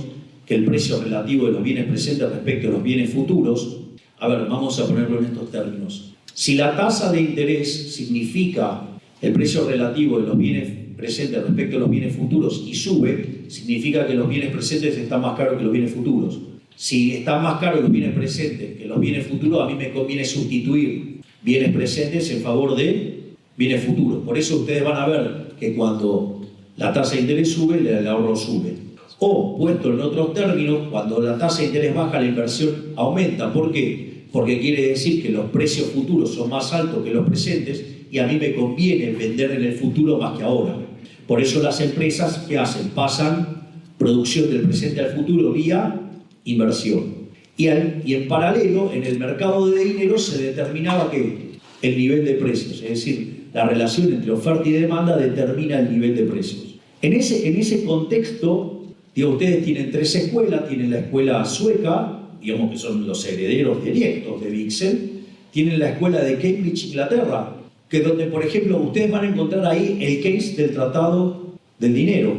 que el precio relativo de los bienes presentes respecto a los bienes futuros. A ver, vamos a ponerlo en estos términos. Si la tasa de interés significa el precio relativo de los bienes presentes respecto a los bienes futuros y sube, significa que los bienes presentes están más caros que los bienes futuros. Si están más caros los bienes presentes que los bienes futuros, a mí me conviene sustituir bienes presentes en favor de bienes futuros. Por eso ustedes van a ver que cuando la tasa de interés sube, el ahorro sube. O, puesto en otros términos, cuando la tasa de interés baja, la inversión aumenta. ¿Por qué? Porque quiere decir que los precios futuros son más altos que los presentes y a mí me conviene vender en el futuro más que ahora. Por eso las empresas, ¿qué hacen? Pasan producción del presente al futuro vía inversión. Y en paralelo, en el mercado de dinero se determinaba que el nivel de precios, es decir, la relación entre oferta y demanda determina el nivel de precios. En ese contexto, digo, ustedes tienen 3 escuelas, tienen la escuela sueca, digamos que son los herederos directos de Wicksell, tienen la escuela de Cambridge, Inglaterra, que donde, por ejemplo, ustedes van a encontrar ahí el case del Tratado del Dinero.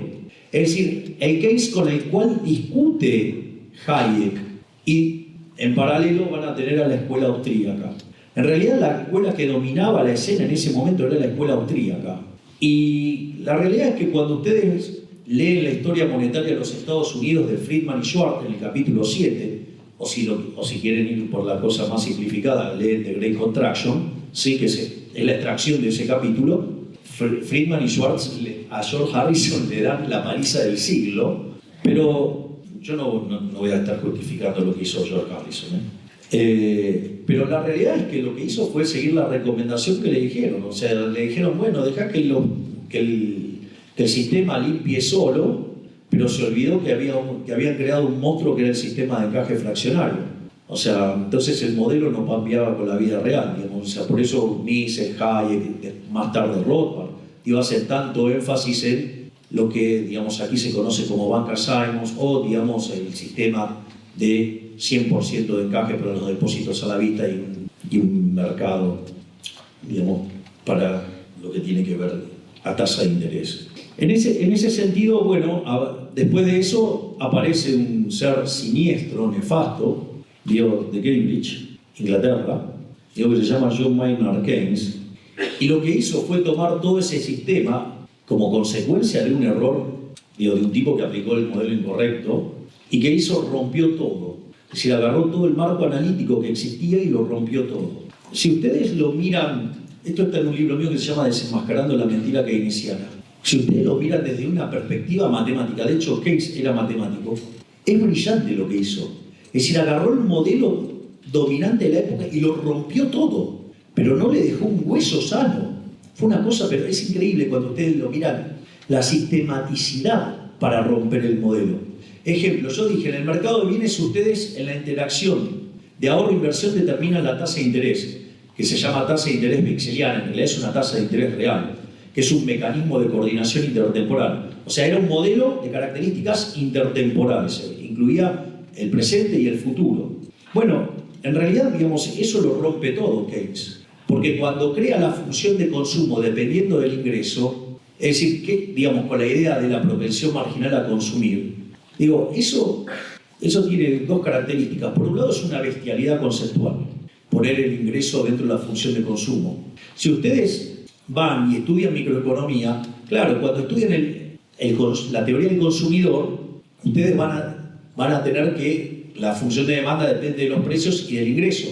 Es decir, el case con el cual discute Hayek, y en paralelo van a tener a la escuela austríaca. En realidad la escuela que dominaba la escena en ese momento era la escuela austríaca. Y la realidad es que cuando ustedes leen la historia monetaria de los Estados Unidos de Friedman y Schwartz en el capítulo 7, o si quieren ir por la cosa más simplificada, leen The Great Contraction, ¿sí? Que es la extracción de ese capítulo. Friedman y Schwartz a George Harrison le dan la paliza del siglo, pero yo no voy a estar justificando lo que hizo George Harrison, pero la realidad es que lo que hizo fue seguir la recomendación que le dijeron. O sea, le dijeron, bueno, deja que el sistema limpie solo, pero se olvidó que habían creado un monstruo que era el sistema de encaje fraccionario. O sea, entonces el modelo no cambiaba con la vida real, digamos. O sea, por eso Mises, Hayek, más tarde Rothbard, hacen tanto énfasis en lo que, digamos, aquí se conoce como banca Simons, o, digamos, el sistema de 100% de encaje para los depósitos a la vista y un mercado, digamos, para lo que tiene que ver a tasa de interés. En ese sentido, bueno, después de eso aparece un ser siniestro, nefasto, digo, de Cambridge, Inglaterra, digo, que se llama John Maynard Keynes, y lo que hizo fue tomar todo ese sistema como consecuencia de un error, digo, de un tipo que aplicó el modelo incorrecto, y que rompió todo. Es decir, agarró todo el marco analítico que existía y lo rompió todo. Si ustedes lo miran, esto está en un libro mío que se llama Desenmascarando la mentira keynesiana. Si ustedes lo miran desde una perspectiva matemática, de hecho Keynes era matemático, es brillante lo que hizo. Es decir, agarró el modelo dominante de la época y lo rompió todo, pero no le dejó un hueso sano. Fue una cosa, pero es increíble cuando ustedes lo miran, la sistematicidad para romper el modelo. Ejemplo, yo dije, en el mercado de bienes ustedes en la interacción de ahorro e inversión determinan la tasa de interés, que se llama tasa de interés vixeliana, en realidad es una tasa de interés real, que es un mecanismo de coordinación intertemporal. O sea, era un modelo de características intertemporales, incluía el presente y el futuro. Bueno, en realidad, digamos, eso lo rompe todo Keynes, porque cuando crea la función de consumo dependiendo del ingreso, es decir, que, digamos, con la idea de la propensión marginal a consumir, digo, eso tiene 2 características. Por un lado es una bestialidad conceptual, poner el ingreso dentro de la función de consumo. Si ustedes van y estudian microeconomía, claro, cuando estudian la teoría del consumidor, ustedes van a tener que la función de demanda depende de los precios y del ingreso.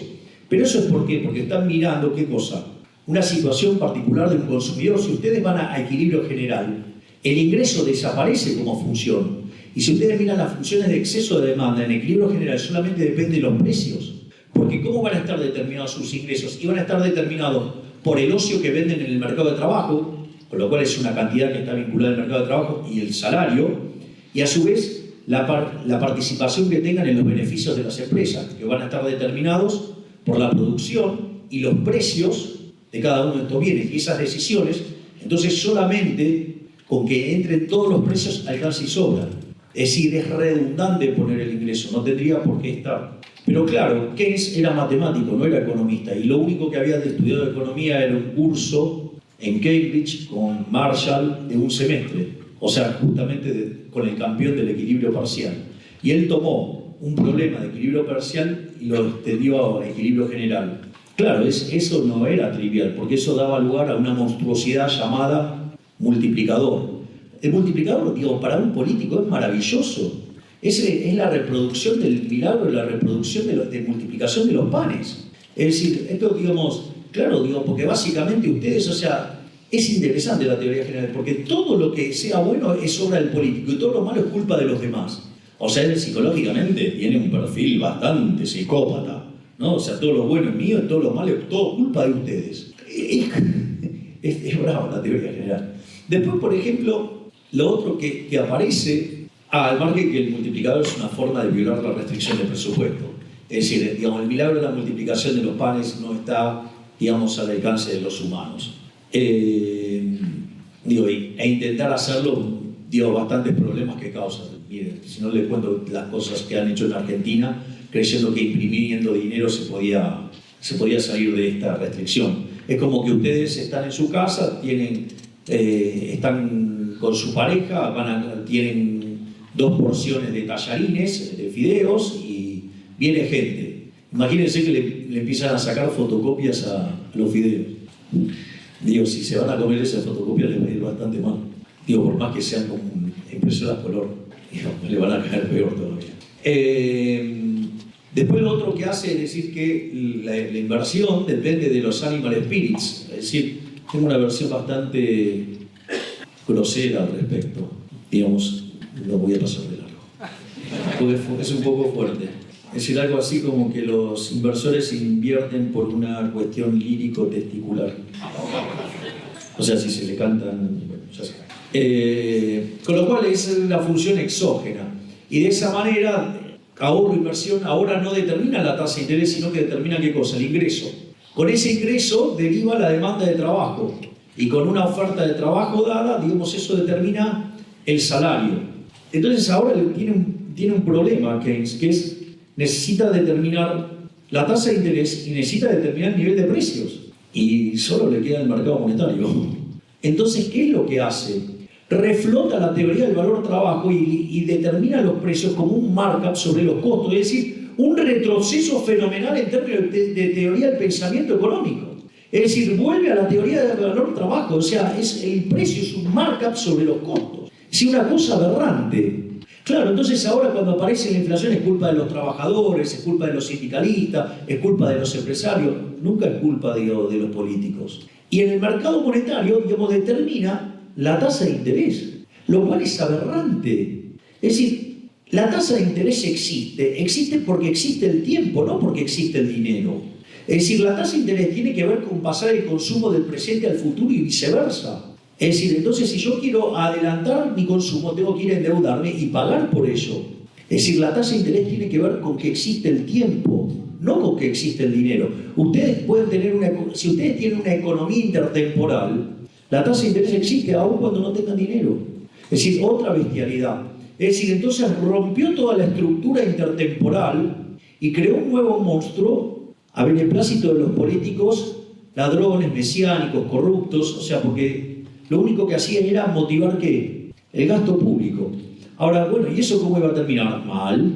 Pero eso es ¿por qué? Porque están mirando, ¿qué cosa? Una situación particular de un consumidor. Si ustedes van a equilibrio general, el ingreso desaparece como función. Y si ustedes miran las funciones de exceso de demanda en equilibrio general, solamente depende de los precios. Porque ¿cómo van a estar determinados sus ingresos? Y van a estar determinados por el ocio que venden en el mercado de trabajo, con lo cual es una cantidad que está vinculada al mercado de trabajo, y el salario, y a su vez la participación que tengan en los beneficios de las empresas, que van a estar determinados por la producción y los precios de cada uno de estos bienes. Y esas decisiones, entonces solamente con que entren todos los precios alcanza y sobra. Es decir, es redundante poner el ingreso, no tendría por qué estar. Pero claro, Keynes era matemático, no era economista, y lo único que había estudiado de economía era un curso en Cambridge con Marshall de un semestre, o sea, justamente con el campeón del equilibrio parcial. Y él tomó un problema de equilibrio parcial y lo extendió a equilibrio general. Claro, eso no era trivial, porque eso daba lugar a una monstruosidad llamada multiplicador. El multiplicador, digo, para un político es maravilloso. Es la reproducción del milagro, la reproducción de multiplicación de los panes. Es decir, esto, digamos, claro, digo, porque básicamente ustedes, o sea, es interesante la teoría general, porque todo lo que sea bueno es obra del político y todo lo malo es culpa de los demás. O sea, él psicológicamente tiene un perfil bastante psicópata, ¿no? O sea, todo lo bueno es mío y todo lo malo es todo culpa de ustedes. Es bravo la teoría general. Después, por ejemplo, lo otro que aparece, al margen que el multiplicador es una forma de violar la restricción del presupuesto. Es decir, digamos, el milagro de la multiplicación de los panes no está, digamos, al alcance de los humanos. E intentar hacerlo, digo, bastantes problemas que causan. Miren, si no les cuento las cosas que han hecho en Argentina, creyendo que imprimiendo dinero se podía salir de esta restricción. Es como que ustedes están en su casa, están con su pareja, tienen 2 porciones de tallarines, de fideos, y viene gente. Imagínense que le empiezan a sacar fotocopias a los fideos. Digo, si se van a comer esas fotocopias les va a ir bastante mal. Digo, por más que sean como impresoras color, le van a caer peor todavía. Después lo otro que hace es decir que la inversión depende de los animal spirits. Es decir, tengo una versión bastante grosera al respecto. Digamos, lo voy a pasar de largo, porque es un poco fuerte. Es decir, algo así como que los inversores invierten por una cuestión lírico-testicular. O sea, si se le cantan, bueno, ya sé. Con lo cual es una función exógena. Y de esa manera, ahorro, inversión, ahora no determina la tasa de interés, sino que determina ¿qué cosa? El ingreso. Con ese ingreso deriva la demanda de trabajo. Y con una oferta de trabajo dada, digamos, eso determina el salario. Entonces ahora tiene un problema Keynes, que es necesita determinar la tasa de interés y necesita determinar el nivel de precios. Y solo le queda el mercado monetario. Entonces, ¿qué es lo que hace? Reflota la teoría del valor trabajo y determina los precios como un markup sobre los costos, es decir, un retroceso fenomenal en términos de teoría del pensamiento económico. Es decir, vuelve a la teoría del valor trabajo, o sea, el precio es un markup sobre los costos. Es una cosa aberrante. Claro, entonces ahora cuando aparece la inflación es culpa de los trabajadores, es culpa de los sindicalistas, es culpa de los empresarios, nunca es culpa, digo, de los políticos. Y en el mercado monetario, digamos, determina la tasa de interés, lo cual es aberrante. Es decir, la tasa de interés existe porque existe el tiempo, no porque existe el dinero. Es decir, la tasa de interés tiene que ver con pasar el consumo del presente al futuro y viceversa. Es decir, entonces si yo quiero adelantar mi consumo, tengo que ir a endeudarme y pagar por ello. Es decir, la tasa de interés tiene que ver con que existe el tiempo, no con que existe el dinero. Ustedes pueden tener si ustedes tienen una economía intertemporal, la tasa de interés existe aún cuando no tengan dinero. Es decir, otra bestialidad. Es decir, entonces rompió toda la estructura intertemporal y creó un nuevo monstruo a beneplácito de los políticos, ladrones, mesiánicos, corruptos, o sea, porque lo único que hacían era motivar ¿qué? El gasto público. Ahora, bueno, ¿y eso cómo iba a terminar? Mal.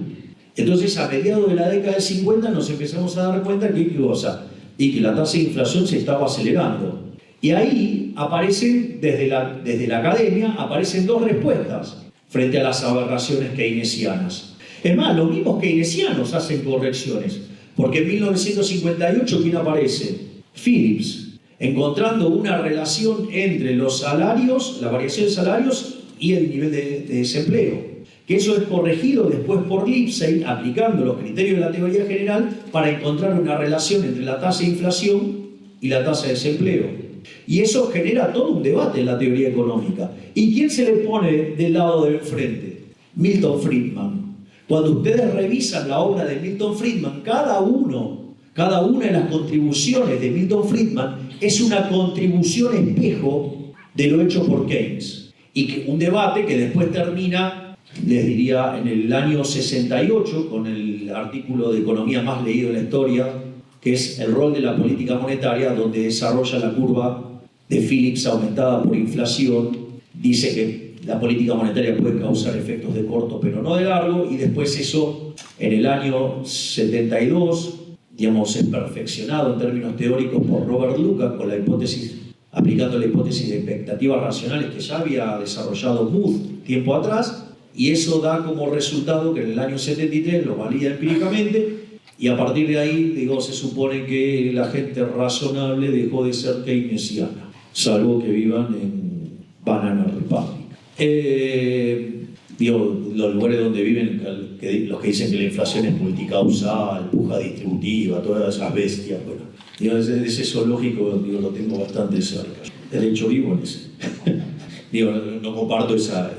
Entonces, a mediados de la década del 50 nos empezamos a dar cuenta que que la tasa de inflación se estaba acelerando. Y ahí aparecen, desde la academia, aparecen 2 respuestas frente a las aberraciones keynesianas. Es más, los mismos keynesianos hacen correcciones. Porque en 1958, ¿quién aparece? Phillips, encontrando una relación entre los salarios, la variación de salarios y el nivel de desempleo. Que eso es corregido después por Lipsey, aplicando los criterios de la teoría general para encontrar una relación entre la tasa de inflación y la tasa de desempleo. Y eso genera todo un debate en la teoría económica. ¿Y quién se le pone del lado del frente? Milton Friedman. Cuando ustedes revisan la obra de Milton Friedman, cada una de las contribuciones de Milton Friedman es una contribución espejo de lo hecho por Keynes. Y un debate que después termina, les diría, en el año 68, con el artículo de economía más leído de la historia, que es el rol de la política monetaria, donde desarrolla la curva de Phillips aumentada por inflación, dice que la política monetaria puede causar efectos de corto pero no de largo, y después eso en el año 72, digamos, es perfeccionado en términos teóricos por Robert Lucas con la hipótesis, aplicando la hipótesis de expectativas racionales que ya había desarrollado Booth tiempo atrás, y eso da como resultado que en el año 73 lo valida empíricamente, y a partir de ahí, digo, se supone que la gente razonable dejó de ser keynesiana, salvo que vivan en Banana Republic. Digo, los lugares donde viven, los que dicen que la inflación es multicausal, puja distributiva, todas esas bestias, bueno, digo, ese zoológico, digo, lo tengo bastante cerca. De hecho, vivo en ese. Digo, no comparto esas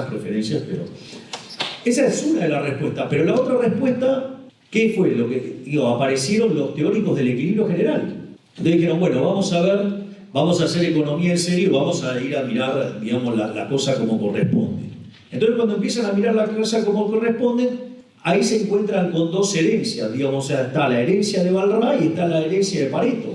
preferencias, pero esa es una de las respuestas. Pero la otra respuesta, ¿qué fue? Lo que, digo, aparecieron los teóricos del equilibrio general. Entonces dijeron, bueno, vamos a ver, vamos a hacer economía en serio, vamos a ir a mirar, digamos, la cosa como corresponde. Entonces, cuando empiezan a mirar la cosa como corresponde, ahí se encuentran con dos herencias, digamos, o sea, está la herencia de Walras y está la herencia de Pareto.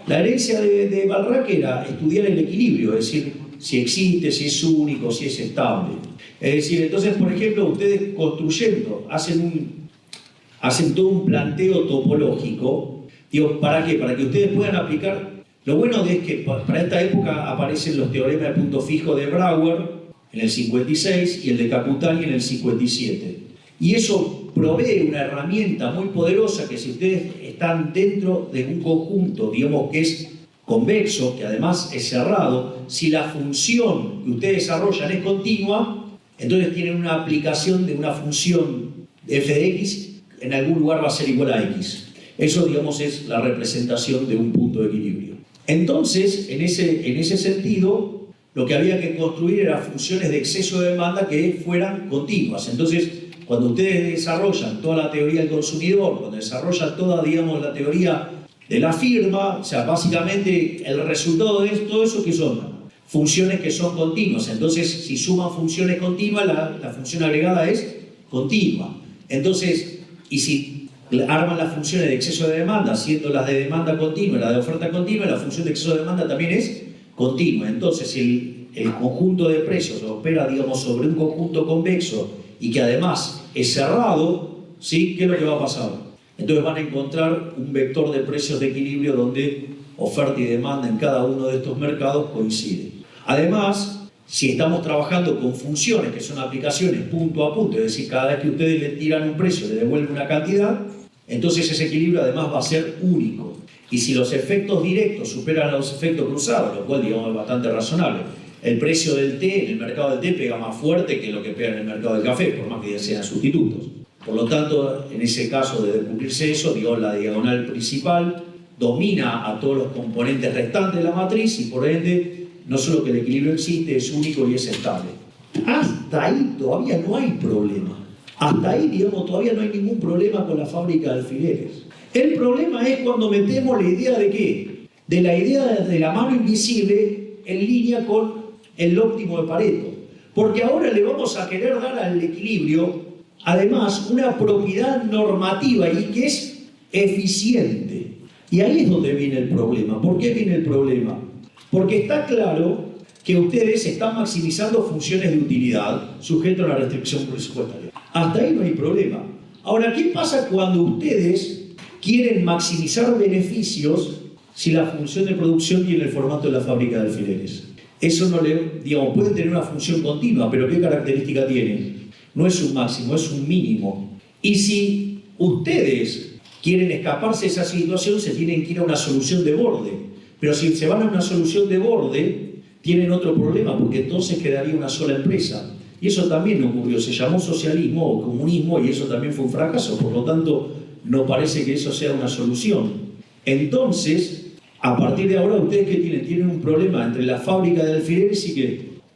La herencia de Walras era estudiar el equilibrio, es decir, si existe, si es único, si es estable. Es decir, entonces, por ejemplo, ustedes construyendo, hacen todo un planteo topológico. Digo, ¿para qué? Para que ustedes puedan aplicar. Lo bueno es que para esta época aparecen los teoremas de punto fijo de Brouwer en el 56 y el de Caputani en el 57. Y eso provee una herramienta muy poderosa que si ustedes están dentro de un conjunto, digamos que es convexo, que además es cerrado, si la función que ustedes desarrollan es continua, entonces tienen una aplicación de una función f de x, en algún lugar va a ser igual a x. Eso, digamos, es la representación de un punto de equilibrio. Entonces, en ese sentido, lo que había que construir eran funciones de exceso de demanda que fueran continuas. Entonces, cuando ustedes desarrollan toda la teoría del consumidor, cuando desarrollan toda, digamos, la teoría de la firma, o sea, básicamente el resultado de todo eso, ¿qué son? Funciones que son continuas. Entonces, si suman funciones continuas, la función agregada es continua. Entonces, y si arman las funciones de exceso de demanda, siendo las de demanda continua y la de oferta continua, la función de exceso de demanda también es continua. Entonces, el conjunto de precios opera, digamos, sobre un conjunto convexo y que además es cerrado, ¿sí? ¿Qué es lo que va a pasar? Entonces van a encontrar un vector de precios de equilibrio donde oferta y demanda en cada uno de estos mercados coinciden. Además, si estamos trabajando con funciones que son aplicaciones punto a punto, es decir, cada vez que ustedes le tiran un precio, le devuelven una cantidad, entonces ese equilibrio además va a ser único. Y si los efectos directos superan a los efectos cruzados, lo cual, digamos, es bastante razonable, el precio del té en el mercado del té pega más fuerte que lo que pega en el mercado del café, por más que ya sean sustitutos. Por lo tanto, en ese caso de cumplirse eso, digamos, la diagonal principal domina a todos los componentes restantes de la matriz y por ende, no solo que el equilibrio existe, es único y es estable. Hasta ahí todavía no hay problema. Hasta ahí, digamos, todavía no hay ningún problema con la fábrica de alfileres. El problema es cuando metemos la idea de ¿qué? De la idea de la mano invisible en línea con el óptimo de Pareto. Porque ahora le vamos a querer dar al equilibrio, además, una propiedad normativa y que es eficiente. Y ahí es donde viene el problema. ¿Por qué viene el problema? Porque está claro que ustedes están maximizando funciones de utilidad sujeto a la restricción presupuestaria. Hasta ahí no hay problema. Ahora, ¿qué pasa cuando ustedes quieren maximizar beneficios si la función de producción tiene el formato de la fábrica de alfileres? Eso no le, digamos, puede tener una función continua, pero ¿qué característica tiene? No es un máximo, es un mínimo. Y si ustedes quieren escaparse de esa situación, se tienen que ir a una solución de borde. Pero si se van a una solución de borde, tienen otro problema, porque entonces quedaría una sola empresa. Y eso también ocurrió, se llamó socialismo o comunismo y eso también fue un fracaso. Por lo tanto, no parece que eso sea una solución. Entonces, a partir de ahora, ¿ustedes qué tienen? Tienen un problema entre la fábrica de alfileres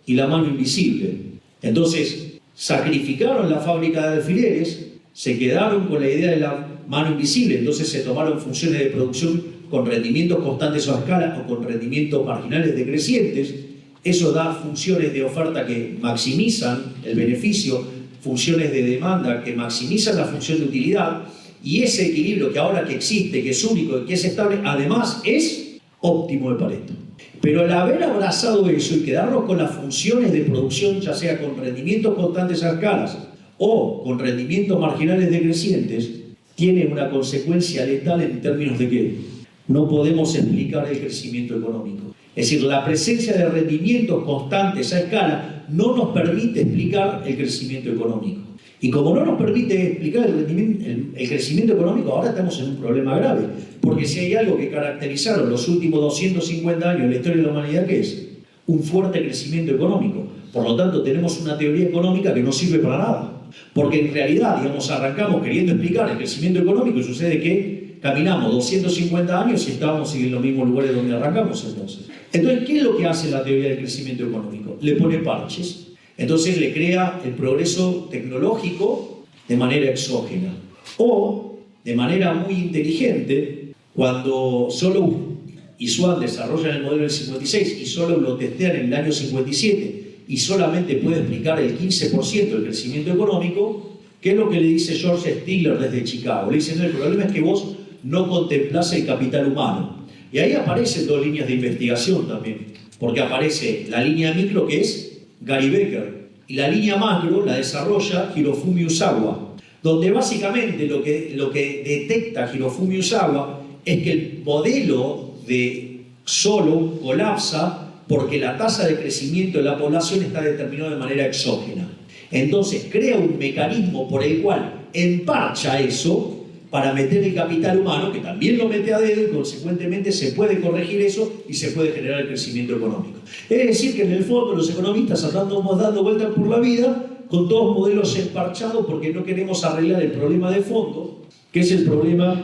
y la mano invisible. Entonces, sacrificaron la fábrica de alfileres, se quedaron con la idea de la mano invisible, entonces se tomaron funciones de producción con rendimientos constantes o a escala o con rendimientos marginales decrecientes. Eso da funciones de oferta que maximizan el beneficio, funciones de demanda que maximizan la función de utilidad, y ese equilibrio que ahora que existe, que es único y que es estable, además es óptimo de Pareto. Pero el haber abrazado eso y quedarnos con las funciones de producción, ya sea con rendimientos constantes a escalas o con rendimientos marginales decrecientes, tiene una consecuencia letal en términos de que no podemos explicar el crecimiento económico. Es decir, la presencia de rendimientos constantes a escala no nos permite explicar el crecimiento económico. Y como no nos permite explicar el crecimiento económico, ahora estamos en un problema grave. Porque si hay algo que caracterizaron los últimos 250 años de la historia de la humanidad, ¿qué es? Un fuerte crecimiento económico. Por lo tanto, tenemos una teoría económica que no sirve para nada. Porque en realidad, digamos, arrancamos queriendo explicar el crecimiento económico y sucede que caminamos 250 años y estábamos en los mismos lugares donde arrancamos entonces. Entonces, ¿qué es lo que hace la teoría del crecimiento económico? Le pone parches. Entonces le crea el progreso tecnológico de manera exógena. O, de manera muy inteligente, cuando Solow y Swan desarrollan el modelo del 56 y Solow lo testean en el año 57 y solamente puede explicar el 15% del crecimiento económico, ¿qué es lo que le dice George Stigler desde Chicago? Le dice, no, el problema es que vos no contemplás el capital humano. Y ahí aparecen dos líneas de investigación también, porque aparece la línea micro, que es Gary Becker, y la línea macro la desarrolla Hirofumi Usawa, donde básicamente lo que detecta Hirofumi Usawa es que el modelo de Solow colapsa porque la tasa de crecimiento de la población está determinada de manera exógena. Entonces crea un mecanismo por el cual emparcha eso para meter el capital humano, que también lo mete a dedo, y consecuentemente se puede corregir eso y se puede generar el crecimiento económico. Es decir, que en el fondo los economistas andamos dando vueltas por la vida con todos modelos emparchados porque no queremos arreglar el problema de fondo, que es el problema,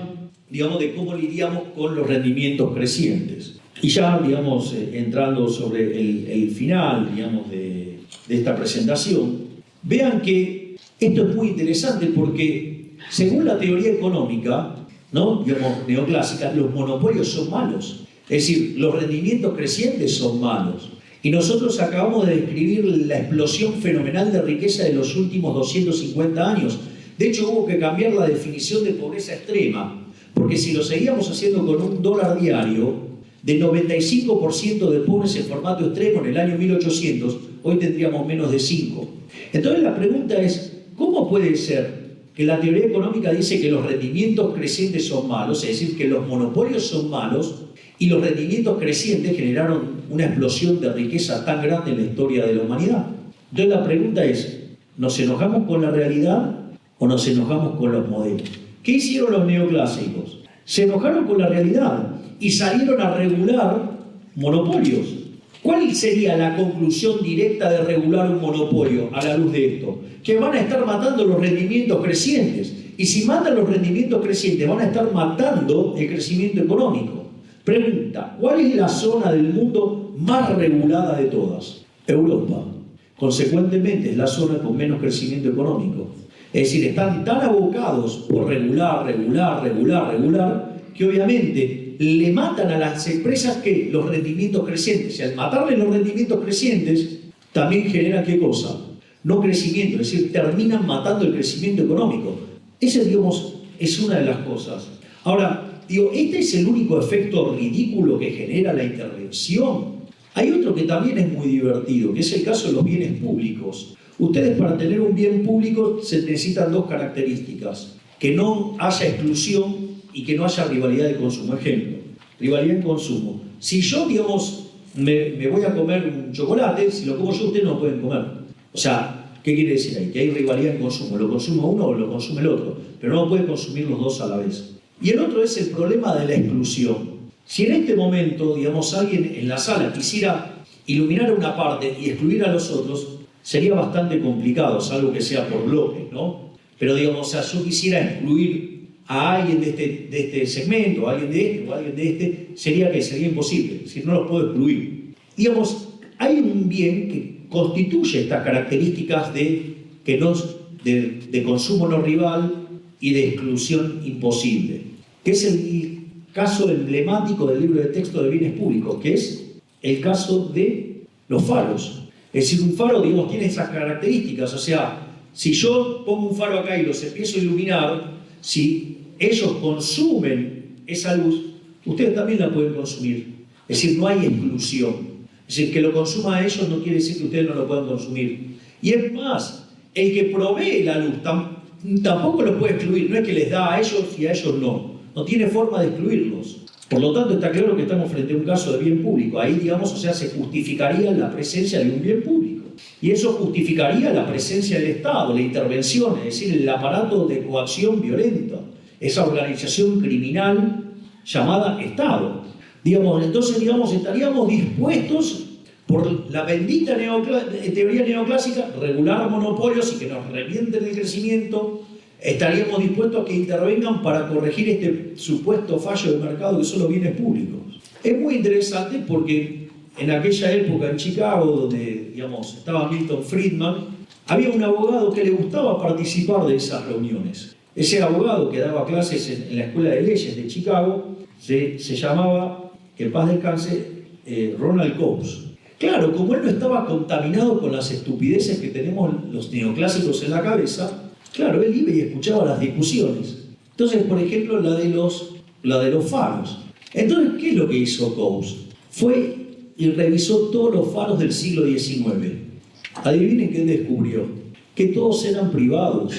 digamos, de cómo lidiamos con los rendimientos crecientes. Y ya, digamos, entrando sobre el final, digamos, de esta presentación, vean que esto es muy interesante porque según la teoría económica, ¿no?, digamos, neoclásica, los monopolios son malos. Es decir, los rendimientos crecientes son malos. Y nosotros acabamos de describir la explosión fenomenal de riqueza de los últimos 250 años. De hecho, hubo que cambiar la definición de pobreza extrema, porque si lo seguíamos haciendo con $1 diario, del 95% de pobres en formato extremo en el año 1800, hoy tendríamos menos de 5. Entonces la pregunta es, ¿cómo puede ser que la teoría económica dice que los rendimientos crecientes son malos, es decir, que los monopolios son malos, y los rendimientos crecientes generaron una explosión de riqueza tan grande en la historia de la humanidad? Entonces la pregunta es, ¿nos enojamos con la realidad o nos enojamos con los modelos? ¿Qué hicieron los neoclásicos? Se enojaron con la realidad y salieron a regular monopolios. ¿Cuál sería la conclusión directa de regular un monopolio a la luz de esto? Que van a estar matando los rendimientos crecientes. Y si matan los rendimientos crecientes, van a estar matando el crecimiento económico. Pregunta, ¿cuál es la zona del mundo más regulada de todas? Europa. Consecuentemente, es la zona con menos crecimiento económico. Es decir, están tan abocados por regular, que obviamente le matan a las empresas que los rendimientos crecientes. Y al matarle los rendimientos crecientes, también generan ¿qué cosa? No crecimiento, es decir, terminan matando el crecimiento económico. Esa, digamos, es una de las cosas. Ahora, digo, este es el único efecto ridículo que genera la intervención. Hay otro que también es muy divertido, que es el caso de los bienes públicos. Ustedes, para tener un bien público se necesitan dos características: que no haya exclusión y que no haya rivalidad de consumo. Ejemplo, rivalidad en consumo. Si yo, digamos, me voy a comer un chocolate, si lo como yo, ustedes no lo pueden comer. O sea, ¿qué quiere decir ahí? Que hay rivalidad en consumo. Lo consume uno o lo consume el otro, pero no puede consumir los dos a la vez. Y el otro es el problema de la exclusión. Si en este momento, digamos, alguien en la sala quisiera iluminar una parte y excluir a los otros, sería bastante complicado, salvo que sea por bloques, ¿no? Pero, digamos, o sea, yo quisiera excluir a alguien de este segmento, a alguien de este o a alguien de este, sería imposible, es decir, no los puedo excluir. Digamos, hay un bien que constituye estas características de consumo no rival y de exclusión imposible, que es el caso emblemático del libro de texto de bienes públicos, que es el caso de los faros. Es decir, un faro, digamos, tiene esas características, o sea, si yo pongo un faro acá y los empiezo a iluminar, si ellos consumen esa luz, ustedes también la pueden consumir. Es decir, no hay exclusión. Es decir, que lo consuma a ellos no quiere decir que ustedes no lo puedan consumir. Y es más, el que provee la luz tampoco lo puede excluir. No es que les da a ellos y a ellos no. No tiene forma de excluirlos. Por lo tanto, está claro que estamos frente a un caso de bien público. Ahí, digamos, o sea, se justificaría la presencia de un bien público. Y eso justificaría la presencia del Estado, la intervención, es decir, el aparato de coacción violenta, esa organización criminal llamada Estado. Digamos, entonces, digamos, estaríamos dispuestos, por la bendita teoría neoclásica, regular monopolios y que nos revienten el crecimiento. Estaríamos dispuestos a que intervengan para corregir este supuesto fallo de mercado que son los bienes públicos. Es muy interesante porque en aquella época en Chicago, donde, digamos, estaba Milton Friedman, había un abogado que le gustaba participar de esas reuniones. Ese abogado que daba clases en la Escuela de Leyes de Chicago se llamaba, que en paz descanse, Ronald Coase. Claro, como él no estaba contaminado con las estupideces que tenemos los neoclásicos en la cabeza, claro, él iba y escuchaba las discusiones. Entonces, por ejemplo, la de los faros. Entonces, ¿qué es lo que hizo Coase? Fue y revisó todos los faros del siglo XIX. Adivinen qué descubrió. Que todos eran privados.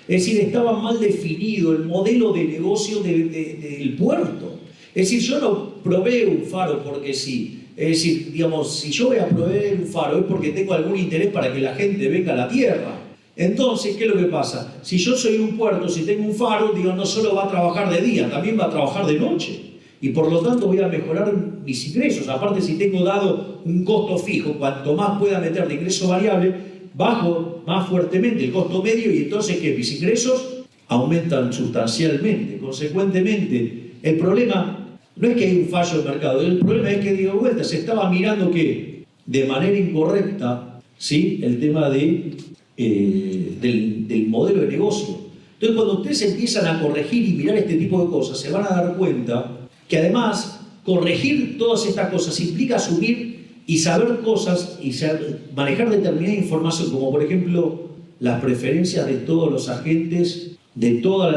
Es decir, estaba mal definido el modelo de negocio del puerto. Es decir, yo no proveo un faro porque sí. Es decir, digamos, si yo voy a proveer un faro es porque tengo algún interés para que la gente venga a la tierra. Entonces, ¿qué es lo que pasa? Si yo soy un puerto, si tengo un faro, digo, no solo va a trabajar de día, también va a trabajar de noche. Y por lo tanto voy a mejorar mis ingresos. Aparte, si tengo dado un costo fijo, cuanto más pueda meter de ingreso variable, bajo más fuertemente el costo medio y entonces que mis ingresos aumentan sustancialmente. Consecuentemente, el problema no es que hay un fallo de mercado, el problema es que, digo, vuelta, se estaba mirando que de manera incorrecta, ¿sí?, el tema del modelo de negocio. Entonces, cuando ustedes empiezan a corregir y mirar este tipo de cosas, se van a dar cuenta que además corregir todas estas cosas implica asumir y saber cosas y manejar determinada información, como por ejemplo las preferencias de todos los agentes de todo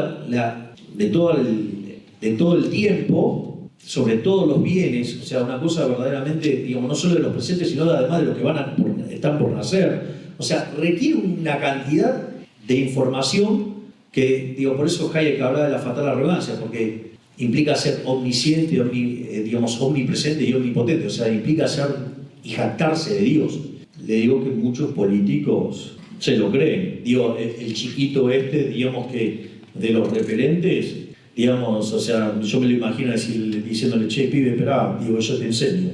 el tiempo, sobre todos los bienes, o sea, una cosa verdaderamente, digamos, no solo de los presentes, sino además de los que están por nacer. O sea, requiere una cantidad de información que, digo, por eso Hayek hablaba de la fatal arrogancia, porque implica ser omnisciente, omnipresente y omnipotente, o sea, implica ser y jactarse de Dios. Le digo que muchos políticos se lo creen. Digo, el chiquito digamos que de los referentes, digamos, o sea, yo me lo imagino diciéndole, che, pibe, esperá, digo, yo te enseño.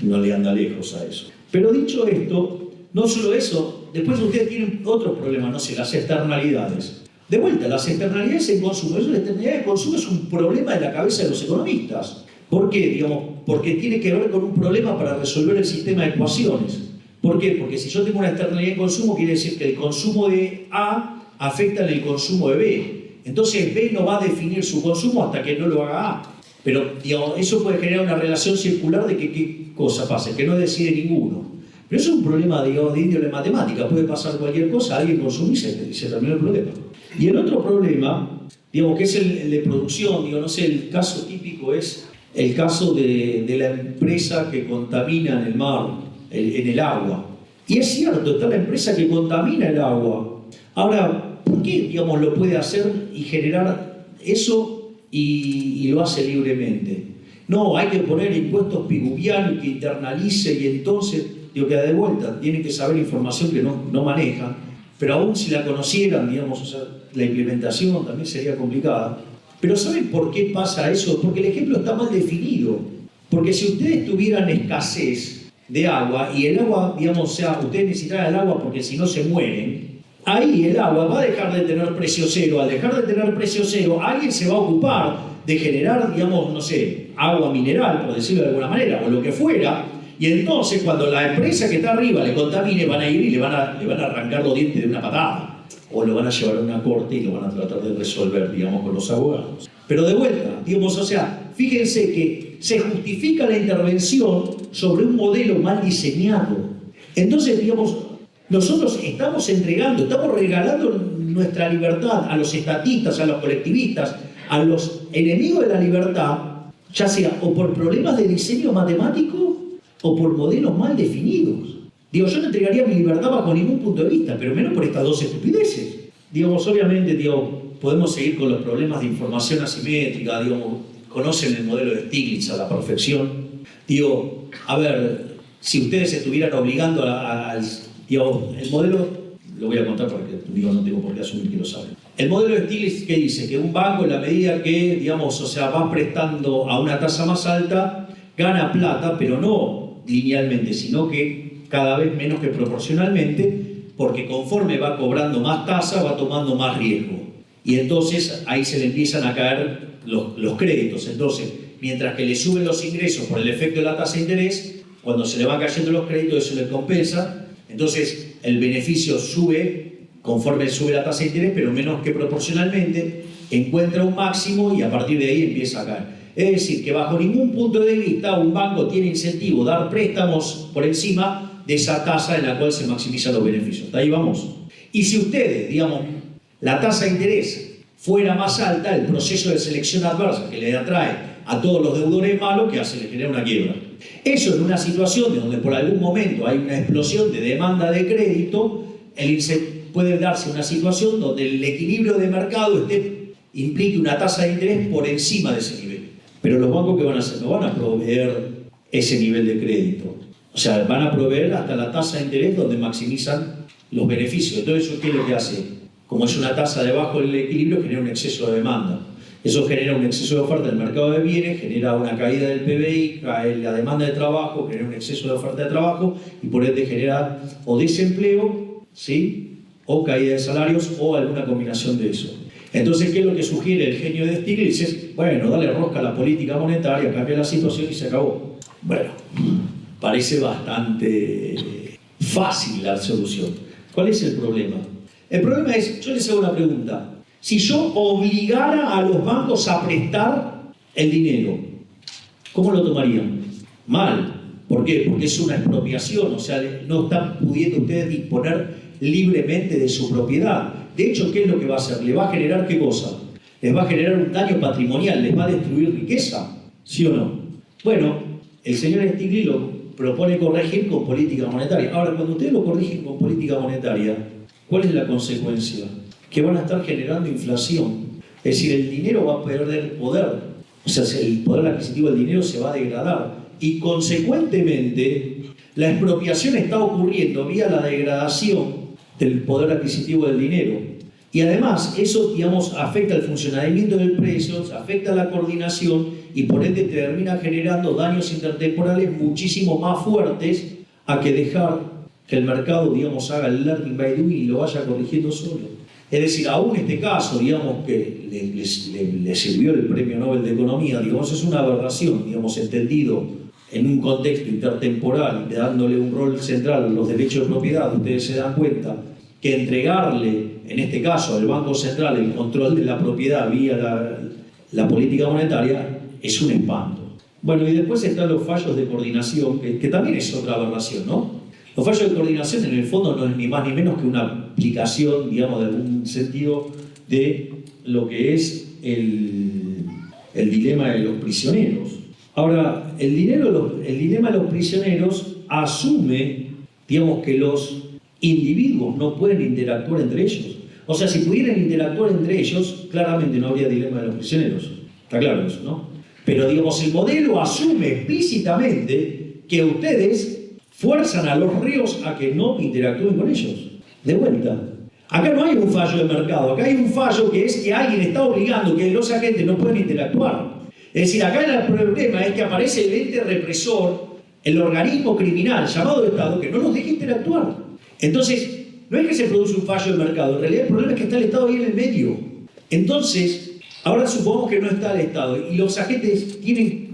No le anda lejos a eso. Pero dicho esto, no solo eso, después ustedes tienen otros problemas, no sé, las externalidades. De vuelta, las externalidades en consumo. La externalidad de consumo es un problema de la cabeza de los economistas. ¿Por qué? Digamos, porque tiene que ver con un problema para resolver el sistema de ecuaciones. ¿Por qué? Porque si yo tengo una externalidad de consumo, quiere decir que el consumo de A afecta en el consumo de B. Entonces B no va a definir su consumo hasta que no lo haga A. Pero, digamos, eso puede generar una relación circular de que qué cosa pasa, que no decide ninguno. Pero eso es un problema, digamos, de índole matemática. Puede pasar cualquier cosa, alguien consume y se terminó el problema. Y el otro problema, digamos, que es el de producción, digo, no sé, el caso típico es el caso de la empresa que contamina en el mar, en el agua. Y es cierto, está la empresa que contamina el agua. Ahora, ¿por qué, digamos, lo puede hacer y generar eso y lo hace libremente? No, hay que poner impuestos piguvianos que internalice y entonces, digo, que de vuelta, tienen que saber información que no manejan, pero aún si la conocieran, digamos, o sea, la implementación también sería complicada. Pero ¿saben por qué pasa eso? Porque el ejemplo está mal definido. Porque si ustedes tuvieran escasez de agua y el agua, digamos, o sea, ustedes necesitaran el agua porque si no se mueren, ahí el agua va a dejar de tener precio cero. Al dejar de tener precio cero, alguien se va a ocupar de generar, digamos, no sé, agua mineral, por decirlo de alguna manera, o lo que fuera. Y entonces, cuando la empresa que está arriba le contamine, van a ir y le van a arrancar los dientes de una patada. O lo van a llevar a una corte y lo van a tratar de resolver, digamos, con los abogados. Pero de vuelta, digamos, o sea, fíjense que se justifica la intervención sobre un modelo mal diseñado. Entonces, digamos, nosotros estamos regalando nuestra libertad a los estatistas, a los colectivistas, a los enemigos de la libertad, ya sea o por problemas de diseño matemático o por modelos mal definidos. Digo, yo no entregaría mi libertad bajo ningún punto de vista, pero menos por estas dos estupideces. Digamos, obviamente, podemos seguir con los problemas de información asimétrica, digamos, conocen el modelo de Stiglitz a la perfección. Digo, a ver, si ustedes estuvieran obligando el modelo, lo voy a contar porque no tengo por qué asumir que lo saben. El modelo de Stiglitz, ¿qué dice? Que un banco, en la medida que, digamos, o sea, va prestando a una tasa más alta, gana plata, pero no linealmente, sino que cada vez menos que proporcionalmente, porque conforme va cobrando más tasa, va tomando más riesgo. Y entonces ahí se le empiezan a caer los créditos. Entonces, mientras que le suben los ingresos por el efecto de la tasa de interés, cuando se le van cayendo los créditos, eso le compensa. Entonces, el beneficio sube conforme sube la tasa de interés, pero menos que proporcionalmente, encuentra un máximo y a partir de ahí empieza a caer. Es decir, que bajo ningún punto de vista un banco tiene incentivo a dar préstamos por encima de esa tasa en la cual se maximizan los beneficios. ¿Hasta ahí vamos? Y si ustedes, digamos, la tasa de interés fuera más alta, el proceso de selección adversa que le atrae a todos los deudores malos, que hace? Le genera una quiebra. Eso en una situación de donde por algún momento hay una explosión de demanda de crédito, puede darse una situación donde el equilibrio de mercado implique una tasa de interés por encima de ese nivel. Pero los bancos, ¿qué van a hacer? No van a proveer ese nivel de crédito. O sea, van a proveer hasta la tasa de interés donde maximizan los beneficios. Entonces, ¿eso qué es lo que hace? Como es una tasa debajo del equilibrio, genera un exceso de demanda. Eso genera un exceso de oferta en el mercado de bienes, genera una caída del PBI, cae la demanda de trabajo, genera un exceso de oferta de trabajo y por ende genera o desempleo, ¿sí? O caída de salarios o alguna combinación de eso. Entonces, ¿qué es lo que sugiere el genio de Stiglitz? Es, bueno, dale rosca a la política monetaria, cambia la situación y se acabó. Bueno, parece bastante fácil la solución. ¿Cuál es el problema? El problema es, yo les hago una pregunta. Si yo obligara a los bancos a prestar el dinero, ¿cómo lo tomarían? Mal. ¿Por qué? Porque es una expropiación, o sea, no están pudiendo ustedes disponer libremente de su propiedad. De hecho, ¿qué es lo que va a hacer? ¿Le va a generar qué cosa? Les va a generar un daño patrimonial, les va a destruir riqueza, ¿sí o no? Bueno, el señor Stiglitz lo propone corregir con política monetaria. Ahora, cuando ustedes lo corrigen con política monetaria, ¿cuál es la consecuencia? Que van a estar generando inflación. Es decir, el dinero va a perder poder. O sea, el poder adquisitivo del dinero se va a degradar. Y consecuentemente, la expropiación está ocurriendo vía la degradación del poder adquisitivo del dinero. Y además, eso, digamos, afecta el funcionamiento del precio, afecta la coordinación y por ende termina generando daños intertemporales muchísimo más fuertes a que dejar que el mercado, digamos, haga el learning by doing y lo vaya corrigiendo solo. Es decir, aún este caso, digamos, que le sirvió el Premio Nobel de Economía, digamos, es una aberración, digamos, entendido en un contexto intertemporal, dándole un rol central a los derechos de propiedad. Ustedes se dan cuenta que entregarle, en este caso, al Banco Central el control de la propiedad vía la política monetaria es un espanto. Bueno, y después están los fallos de coordinación, que también es otra aberración, ¿no? Los fallos de coordinación, en el fondo, no es ni más ni menos que una aplicación, digamos, de algún sentido, de lo que es el dilema de los prisioneros. Ahora, el dilema de los prisioneros asume, digamos, que los individuos no pueden interactuar entre ellos. O sea, si pudieran interactuar entre ellos, claramente no habría dilema de los prisioneros. Está claro eso, ¿no? Pero, digamos, el modelo asume explícitamente que ustedes fuerzan a los reos a que no interactúen con ellos. De vuelta, Acá no hay un fallo de mercado, acá hay un fallo que es que alguien está obligando que los agentes no pueden interactuar. Es decir, acá el problema es que aparece el ente represor, el organismo criminal llamado Estado, que no nos deja interactuar. Entonces, no es que se produce un fallo de mercado, en realidad el problema es que está el Estado ahí en el medio. Entonces, ahora supongamos que no está el Estado y los agentes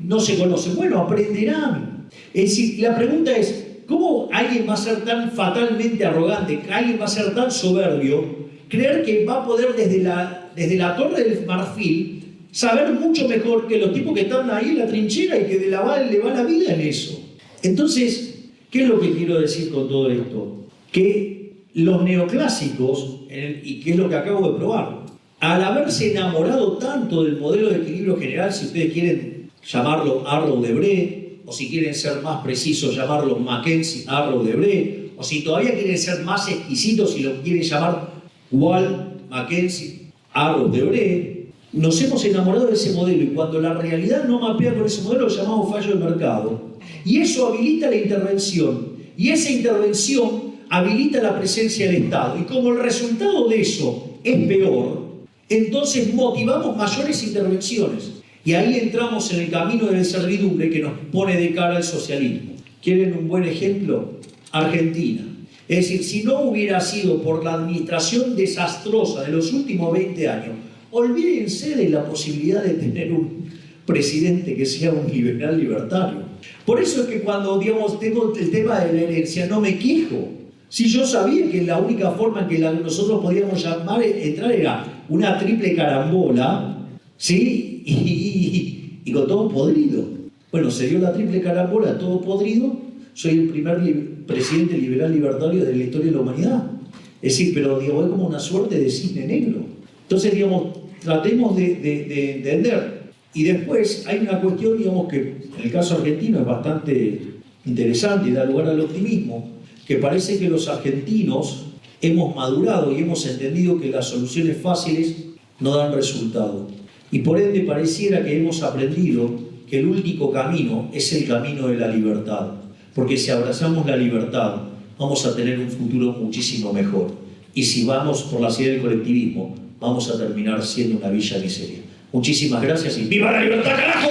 no se conocen. Bueno, aprenderán. Es decir, la pregunta es, ¿cómo alguien va a ser tan fatalmente arrogante, alguien va a ser tan soberbio, creer que va a poder desde la Torre del Marfil saber mucho mejor que los tipos que están ahí en la trinchera y que le va la vida en eso? Entonces, ¿qué es lo que quiero decir con todo esto? Que los neoclásicos, y que es lo que acabo de probar, al haberse enamorado tanto del modelo de equilibrio general, si ustedes quieren llamarlo Arrow-Debré, o si quieren ser más precisos, llamarlo Mackenzie-Arrow-Debré, o si todavía quieren ser más exquisitos y lo quieren llamar Wall-Mackenzie-Arrow-Debré, nos hemos enamorado de ese modelo y cuando la realidad no mapea con ese modelo lo llamamos fallo del mercado. Y eso habilita la intervención. Y esa intervención habilita la presencia del Estado. Y como el resultado de eso es peor, entonces motivamos mayores intervenciones. Y ahí entramos en el camino de la servidumbre que nos pone de cara al socialismo. ¿Quieren un buen ejemplo? Argentina. Es decir, si no hubiera sido por la administración desastrosa de los últimos 20 años, olvídense de la posibilidad de tener un presidente que sea un liberal libertario. Por eso es que cuando, digamos, tengo el tema de la herencia, no me quejo. Si yo sabía que la única forma en que nosotros podíamos entrar era una triple carambola, ¿sí? Y con todo podrido. Bueno, se dio la triple carambola, todo podrido. Soy el primer presidente liberal libertario de la historia de la humanidad. Es decir, pero digamos, es como una suerte de cisne negro. Entonces, digamos, tratemos de entender. Y después hay una cuestión, digamos, que en el caso argentino es bastante interesante y da lugar al optimismo, que parece que los argentinos hemos madurado y hemos entendido que las soluciones fáciles no dan resultado. Y por ende pareciera que hemos aprendido que el único camino es el camino de la libertad. Porque si abrazamos la libertad, vamos a tener un futuro muchísimo mejor. Y si vamos por la senda del colectivismo, vamos a terminar siendo una villa miseria. Muchísimas gracias y ¡viva la libertad, carajo!